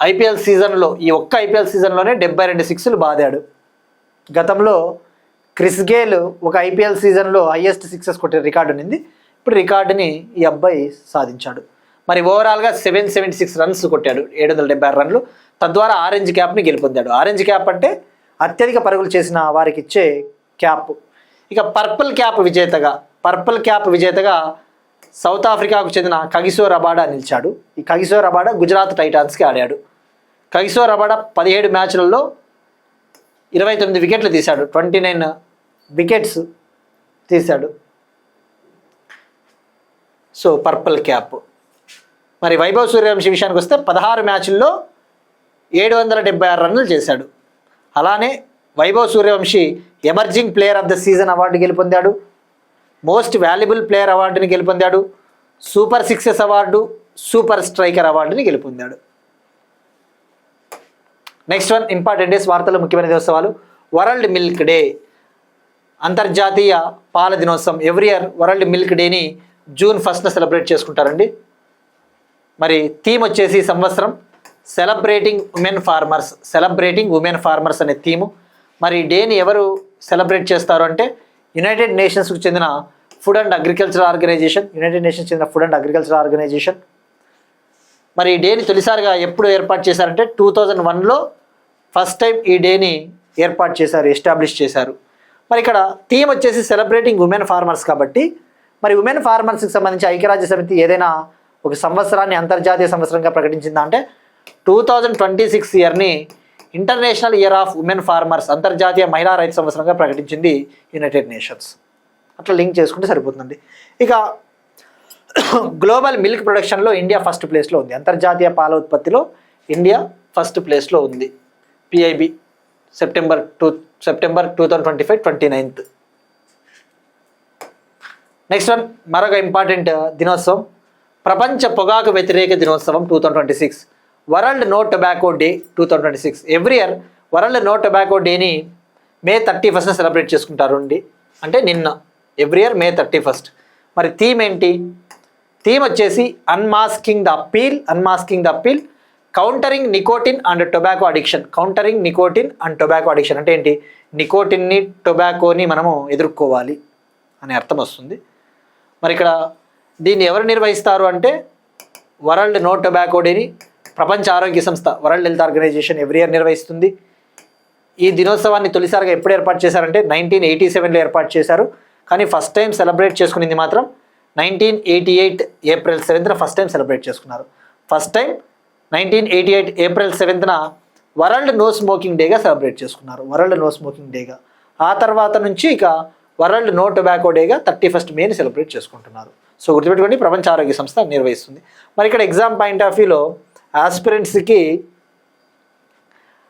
IPL సీజన్లో, ఈ ఒక్క IPL సీజన్లోనే 72 సిక్స్లు బాదాడు. గతంలో క్రిస్ గేల్ ఒక IPL సీజన్లో హైయెస్ట్ సిక్సెస్ కొట్టిన రికార్డు ఉంది. ఇప్పుడు రికార్డుని ఈ అబ్బాయి సాధించాడు. మరి ఓవరాల్గా 776 రన్స్ కొట్టాడు, 776 రన్లు. తద్వారా ఆరెంజ్ క్యాప్ని గెలుపొందాడు. ఆరెంజ్ క్యాప్ అంటే అత్యధిక పరుగులు చేసిన వారికి ఇచ్చే క్యాప్. ఇక పర్పుల్ క్యాప్ విజేతగా సౌత్ ఆఫ్రికాకు చెందిన కగిసో రబాడా నిలిచాడు. ఈ కగిసో రబాడా గుజరాత్ టైటాన్స్కి ఆడాడు. కగిసో రబాడా 17 మ్యాచ్లలో 29 వికెట్లు తీశాడు, 29 వికెట్స్ తీశాడు. So purple cap. మరి వైభవ్ సూర్యవంశీ విషయానికి వస్తే 16 మ్యాచ్ల్లో 776 రన్నులు చేశాడు. అలానే Vaibhav Suryavanshi emerging player of the season award గెలుపొందాడు, మోస్ట్ వాల్యుబుల్ ప్లేయర్ అవార్డుని గెలుపొందాడు, super sixes award, super striker అవార్డుని గెలుపొందాడు. నెక్స్ట్ వన్ ఇంపార్టెంట్ డేస్, వార్తలు ముఖ్యమైన దినోత్సవాలు. వరల్డ్ మిల్క్ డే, అంతర్జాతీయ పాల దినోత్సవం. ఎవ్రీ ఇయర్ వరల్డ్ మిల్క్ డేని జూన్ 1న సెలబ్రేట్ చేసుకుంటారండి. మరి థీమ్ వచ్చేసి ఈ సంవత్సరం celebrating women farmers, celebrating women farmers అనే థీము. మరి ఈ డేని ఎవరు సెలబ్రేట్ చేస్తారు అంటే యునైటెడ్ నేషన్స్కు చెందిన food and agriculture organization, united nations చెందిన ఫుడ్ అండ్ అగ్రికల్చర్ ఆర్గనైజేషన్. మరి ఈ డేని తొలిసారిగా ఎప్పుడు ఏర్పాటు చేశారంటే 2001లో ఫస్ట్ టైం ఈ డేని ఏర్పాటు చేశారు, ఎస్టాబ్లిష్ చేశారు. మరి ఇక్కడ థీమ్ వచ్చేసి సెలబ్రేటింగ్ ఉమెన్ ఫార్మర్స్ కాబట్టి మరి ఉమెన్ ఫార్మర్స్కి సంబంధించి ఐక్యరాజ్య సమితి ఏదైనా ఒక సంవత్సరాన్ని అంతర్జాతీయ సంవత్సరంగా ప్రకటించిందా అంటే 2026 ఇయర్ని international year of women farmers, అంతర్జాతీయ మహిళా రైతు సంవత్సరంగా ప్రకటించింది యునైటెడ్ నేషన్స్. అట్లా లింక్ చేసుకుంటే సరిపోతుందండి. ఇక గ్లోబల్ మిల్క్ ప్రొడక్షన్లో ఇండియా ఫస్ట్ ప్లేస్లో ఉంది, అంతర్జాతీయ పాల ఉత్పత్తిలో ఇండియా ఫస్ట్ ప్లేస్లో ఉంది. PIB September 2025 29th. Next one మరొక ఇంపార్టెంట్ దినోత్సవం, ప్రపంచ పొగాకు వ్యతిరేక దినోత్సవం 2026, world no tobacco day 2026. Every year world no tobacco డేని May 31న సెలబ్రేట్ చేసుకుంటారు అండి, అంటే నిన్న. Every year May 31. మరి థీమ్ ఏంటి? థీమ్ వచ్చేసి unmasking the appeal, countering nicotine and tobacco addiction. Countering nicotine and tobacco addiction అంటే ఏంటి? నికోటిన్ని, టొబాకోని మనము ఎదుర్కోవాలి అనే అర్థం వస్తుంది. మరి ఇక్కడ దీన్ని ఎవరు నిర్వహిస్తారు అంటే వరల్డ్ నో టొబాకో డేని ప్రపంచ ఆరోగ్య సంస్థ, world health organization every year నిర్వహిస్తుంది. ఈ దినోత్సవాన్ని తొలిసారిగా ఎప్పుడు ఏర్పాటు చేశారంటే 1987లో ఏర్పాటు చేశారు. కానీ ఫస్ట్ టైం సెలబ్రేట్ చేసుకునేది మాత్రం 1988 ఏప్రిల్ 7న ఫస్ట్ టైం సెలబ్రేట్ చేసుకున్నారు. ఫస్ట్ టైం 1988 ఏప్రిల్ 7న వరల్డ్ నో స్మోకింగ్ డేగా సెలబ్రేట్ చేసుకున్నారు, వరల్డ్ నో స్మోకింగ్ డేగా. ఆ తర్వాత నుంచి ఇక వరల్డ్ నో టొబాకో డేగా 31 మేని సెలబ్రేట్ చేసుకుంటున్నారు. సో గుర్తుపెట్టుకోండి, ప్రపంచ ఆరోగ్య సంస్థ నిర్వహిస్తుంది. మరి ఇక్కడ ఎగ్జామ్ పాయింట్ ఆఫ్ వ్యూలో ఆస్పిరెంట్స్కి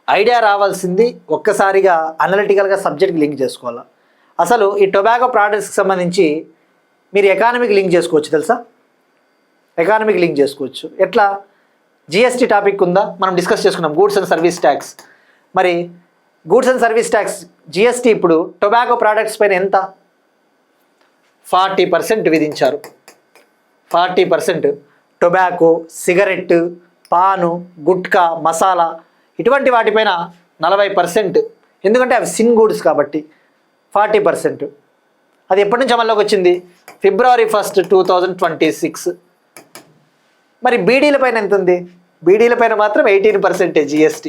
ఐడియా రావాల్సింది ఒక్కసారిగా అనలిటికల్గా సబ్జెక్ట్కి లింక్ చేసుకోవాలి. అసలు ఈ టొబాకో ప్రోడక్ట్స్కి సంబంధించి మీరు ఎకానమీకి లింక్ చేసుకోవచ్చు, తెలుసా? ఎకానమీకి లింక్ చేసుకోవచ్చు. ఎట్లా? GST టాపిక్ ఉందా, మనం డిస్కస్ చేసుకున్నాం, గూడ్స్ అండ్ సర్వీస్ ట్యాక్స్. మరి goods and service tax GST ఇప్పుడు టొబాకో ప్రోడక్ట్స్ పైన ఎంత? 40% విధించారు. 40% టొబాకో, సిగరెట్, పాను, గుట్కా, మసాలా ఇటువంటి వాటిపైన 40%, ఎందుకంటే అవి సిన్ గూడ్స్ కాబట్టి 40%. అది ఎప్పటి నుంచి అమల్లోకి వచ్చింది? February 1, 2026. మరి బీడీల పైన ఎంత ఉంది? బీడీల పైన మాత్రం 18% GST,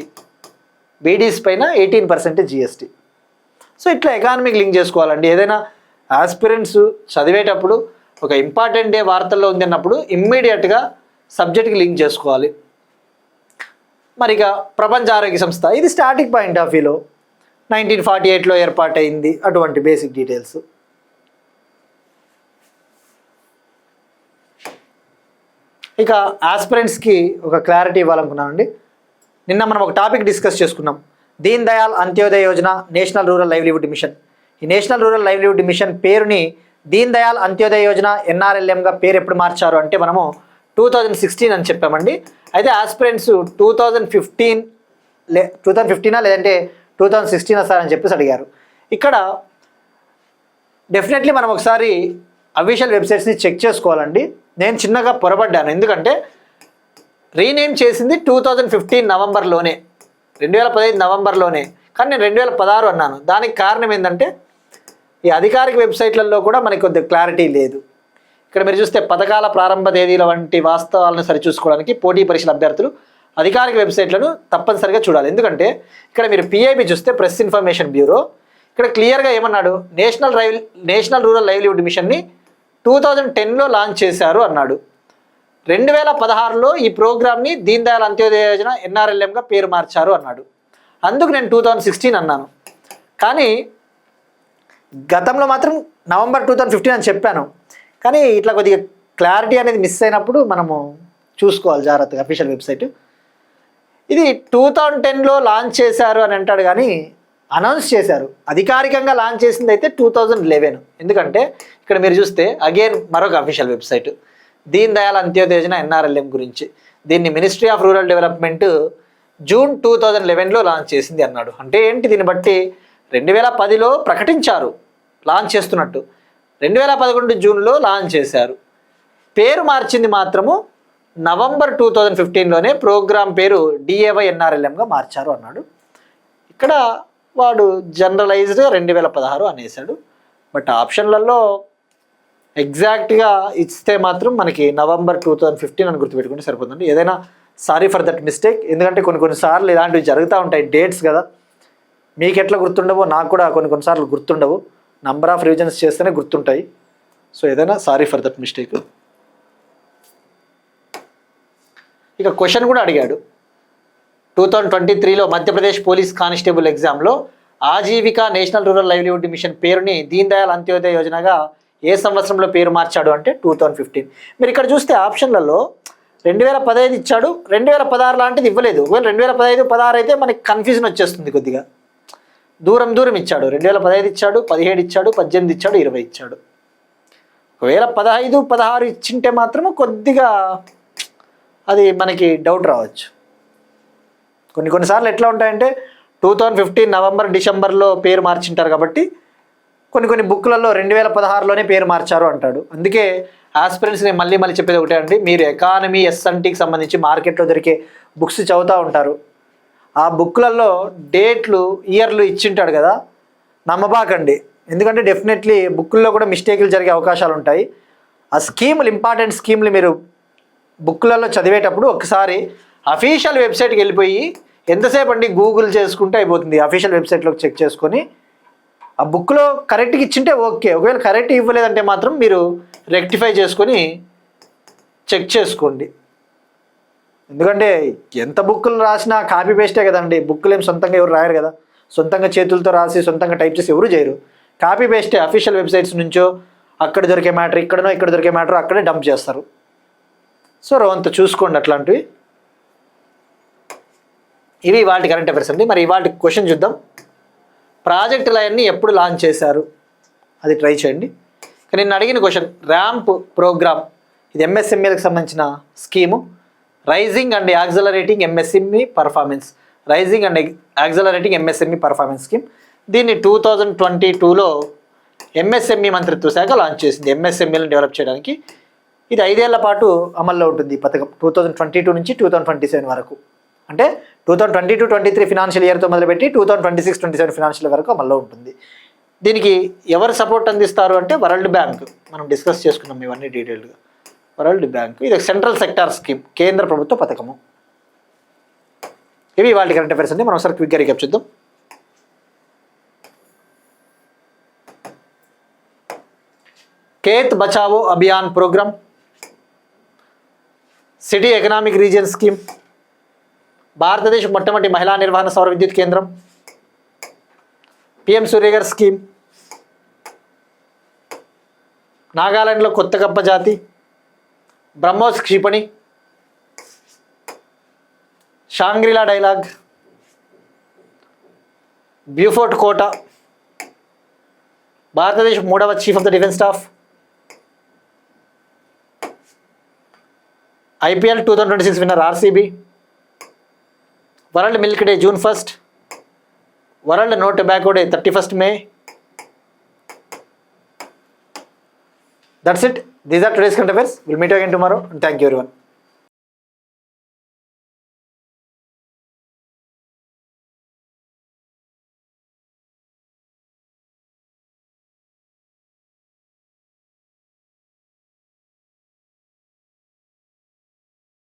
బీడీస్ పైన 18% GST. సో ఇట్లా ఎకానమీకి లింక్ చేసుకోవాలండి. ఏదైనా ఆస్పిరెంట్స్ చదివేటప్పుడు ఒక ఇంపార్టెంట్ డే వార్తల్లో ఉంది అన్నప్పుడు ఇమ్మీడియట్గా సబ్జెక్ట్కి లింక్ చేసుకోవాలి. మరి ఇక ప్రపంచ ఆరోగ్య సంస్థ, ఇది స్టాటిక్ పాయింట్ ఆఫ్ వ్యూలో 1948లో ఏర్పాటైంది, అటువంటి బేసిక్ డీటెయిల్స్. ఇక ఆస్పిరెంట్స్కి ఒక క్లారిటీ ఇవ్వాలనుకున్నానండి. నిన్న మనం ఒక టాపిక్ డిస్కస్ చేసుకున్నాం, Deen Dayal Antyodaya Yojana, national rural livelihood mission. ఈ నేషనల్ రూరల్ లైవ్లీవుడ్ మిషన్ పేరుని దీన్ దయాల్ అంత్యోదయ యోజన NRLMగా పేరు ఎప్పుడు మార్చారు అంటే మనము 2016 అని చెప్పామండి. అయితే ఆస్పిరెంట్స్ 2015 లేదంటే 2016 సార్ అని చెప్పేసి అడిగారు. ఇక్కడ డెఫినెట్లీ మనం ఒకసారి అఫీషియల్ వెబ్సైట్స్ని చెక్ చేసుకోవాలండి. నేను చిన్నగా పొరపడ్డాను, ఎందుకంటే రీనేమ్ చేసింది 2015 నవంబర్లోనే, 2015 నవంబర్లోనే, కానీ నేను 2016 అన్నాను. దానికి కారణం ఏంటంటే ఈ అధికారిక వెబ్సైట్లలో కూడా మనకి కొద్దిగా క్లారిటీ లేదు. ఇక్కడ మీరు చూస్తే పథకాల ప్రారంభ తేదీల వంటి వాస్తవాలను సరిచూసుకోవడానికి పోటీ పరీక్షల అభ్యర్థులు అధికారిక వెబ్సైట్లను తప్పనిసరిగా చూడాలి. ఎందుకంటే ఇక్కడ మీరు PIB చూస్తే ప్రెస్ ఇన్ఫర్మేషన్ బ్యూరో ఇక్కడ క్లియర్గా ఏమన్నాడు, నేషనల్ రూరల్ లైవ్లీవుడ్ మిషన్ని 2010లో లాంచ్ చేశారు అన్నాడు. 2016లో ఈ ప్రోగ్రామ్ని దీన్ దయాల్ అంత్యోదయ యోజన NRLMగా పేరు మార్చారు అన్నాడు. అందుకు నేను 2016 అన్నాను. కానీ గతంలో మాత్రం నవంబర్ 2015 అని చెప్పాను. కానీ ఇట్లా కొద్దిగా క్లారిటీ అనేది మిస్ అయినప్పుడు మనము చూసుకోవాలి జాగ్రత్తగా అఫీషియల్ వెబ్సైట్. ఇది 2010లో లాంచ్ చేశారు అని అంటాడు కానీ అనౌన్స్ చేశారు, అధికారికంగా లాంచ్ చేసింది అయితే 2011. ఎందుకంటే ఇక్కడ మీరు చూస్తే అగైన్ మరొక official website, Deen Dayal Antyodaya Yojana NRLM గురించి. దీన్ని ministry of rural development June 2011లో లాంచ్ చేసింది అన్నాడు. అంటే ఏంటి, దీన్ని బట్టి 2010లో ప్రకటించారు లాంచ్ చేస్తున్నట్టు, 2011 జూన్లో లాంచ్ చేశారు. పేరు మార్చింది మాత్రము నవంబర్ 2015లోనే ప్రోగ్రామ్ పేరు DAY NRLMగా మార్చారు అన్నాడు. ఇక్కడ వాడు జనరలైజ్డ్గా 2016 అనేసాడు. బట్ ఆప్షన్లలో ఎగ్జాక్ట్గా ఇస్తే మాత్రం మనకి నవంబర్ 2015 అని గుర్తుపెట్టుకుంటే సరిపోతుంది. ఏదైనా సారీ ఫర్ దట్ మిస్టేక్, ఎందుకంటే కొన్నిసార్లు ఇలాంటివి జరుగుతూ ఉంటాయి, డేట్స్ కదా, మీకు ఎట్లా గుర్తుండవో నాకు కూడా కొన్నిసార్లు గుర్తుండవు, నంబర్ ఆఫ్ రివిజన్స్ చేస్తేనే గుర్తుంటాయి. సో ఏదైనా సారీ ఫర్ దట్ మిస్టేక్. ఇక క్వశ్చన్ కూడా అడిగాడు, 2023లో మధ్యప్రదేశ్ పోలీస్ కానిస్టేబుల్ ఎగ్జామ్లో Aajeevika national rural livelihood mission పేరుని దీన్ దయాళ్ అంత్యోదయ యోజనగా ఏ సంవత్సరంలో పేరు మార్చాడు అంటే 2015. మీరు ఇక్కడ చూస్తే ఆప్షన్లలో 2015 ఇచ్చాడు, 2016 లాంటిది ఇవ్వలేదు. ఒకవేళ 2015-16 అయితే మనకి కన్ఫ్యూజన్ వచ్చేస్తుంది కొద్దిగా, దూరం ఇచ్చాడు. 2015 ఇచ్చాడు, 17 ఇచ్చాడు, 18 ఇచ్చాడు, 20 ఇచ్చాడు. ఒకవేళ 15-16 ఇచ్చింటే మాత్రము కొద్దిగా అది మనకి డౌట్ రావచ్చు. కొన్నిసార్లు ఎట్లా ఉంటాయంటే 2015 నవంబర్ డిసెంబర్లో పేరు మార్చింటారు కాబట్టి కొన్ని బుక్లలో 2016లోనే పేరు మార్చారు అంటాడు. అందుకే ఆస్పిరెంట్స్ నేను మళ్ళీ చెప్పేది ఒకటే అండి, మీరు ఎకానమీ S&Tకి సంబంధించి మార్కెట్లో దొరికే బుక్స్ చదువుతూ ఉంటారు, ఆ బుక్లలో డేట్లు ఇయర్లు ఇచ్చింటాడు కదా, నమ్మబాకండి. ఎందుకంటే డెఫినెట్లీ బుక్ల్లో కూడా మిస్టేక్లు జరిగే అవకాశాలు ఉంటాయి. ఆ స్కీములు, ఇంపార్టెంట్ స్కీములు మీరు బుక్లలో చదివేటప్పుడు ఒకసారి అఫీషియల్ వెబ్సైట్కి వెళ్ళిపోయి ఎంతసేపు అండి గూగుల్ చేసుకుంటే అయిపోతుంది, అఫీషియల్ వెబ్సైట్లోకి చెక్ చేసుకొని ఆ బుక్లో కరెక్ట్గా ఇచ్చింటే ఓకే, ఒకవేళ కరెక్ట్ ఇవ్వలేదంటే మాత్రం మీరు రెక్టిఫై చేసుకొని చెక్ చేసుకోండి. ఎందుకంటే ఎంత బుక్కులు రాసినా కాపీ పేస్టే కదండి, బుక్కులు ఏం సొంతంగా ఎవరు రాయరు కదా, సొంతంగా చేతులతో రాసి సొంతంగా టైప్ చేసి ఎవరు చేయరు, కాపీ పేస్టే. అఫీషియల్ వెబ్సైట్స్ నుంచో అక్కడ దొరికే మ్యాటర్ ఇక్కడ దొరికే మ్యాటర్ అక్కడే డంప్ చేస్తారు. సో అంత చూసుకోండి అట్లాంటివి. ఇవి వాటి కరెంట్ అఫైర్స్ అండి. మరి వాటి క్వశ్చన్ చూద్దాం. ప్రాజెక్ట్ లైన్ని ఎప్పుడు లాంచ్ చేశారు అది ట్రై చేయండి. కానీ నేను అడిగిన క్వశ్చన్, ర్యాంప్ ప్రోగ్రామ్, ఇది MSMEలకు సంబంధించిన scheme, raising and accelerating MSME performance, raising and accelerating MSME performance scheme. దీన్ని 2022లో MSME మంత్రిత్వ శాఖ లాంచ్ చేసింది, MSMEలను డెవలప్ చేయడానికి. ఇది 5 ఏళ్ల పాటు అమల్లో ఉంటుంది ఈ పథకం, 2022 నుంచి 2027 వరకు. అంటే 2022-23 ఫినాన్షియల్ ఇయర్తో మొదలుపెట్టి 2026-27 ఫినాన్షియల్ ఇయర్ వరకు అమల్లో ఉంటుంది. దీనికి ఎవరు సపోర్ట్ అందిస్తారు అంటే వరల్డ్ బ్యాంక్. మనం డిస్కస్ చేసుకున్నాం ఇవన్నీ డీటెయిల్గా. వరల్డ్ బ్యాంక్, ఇది సెంట్రల్ సెక్టార్ స్కీమ్, కేంద్ర ప్రభుత్వ పథకము. ఇవి వాళ్ళ కరెంట్ అఫైర్స్ అండి. మనం ఒకసారి క్విక్గా రీక్యాప్ చేద్దాం. Khet Bachao Abhiyan programme, city economic region scheme, భారతదేశ మొట్టమొదటి మహిళా నిర్వహణ సౌర విద్యుత్ కేంద్రం, PM సూర్యగర్ స్కీమ్, నాగాలాండ్లో కొత్త కప్ప జాతి, బ్రహ్మోస్ క్షిపణి, షాంగ్రిలా డైలాగ్, బ్యూఫోర్ట్ కోట, భారతదేశ 3వ chief of the defence staff, IPL 2026 winner RCB, world milk day June 1, world no tobacco day 31 May. That's it. These are today's current affairs. We'll meet you again tomorrow. And thank you everyone.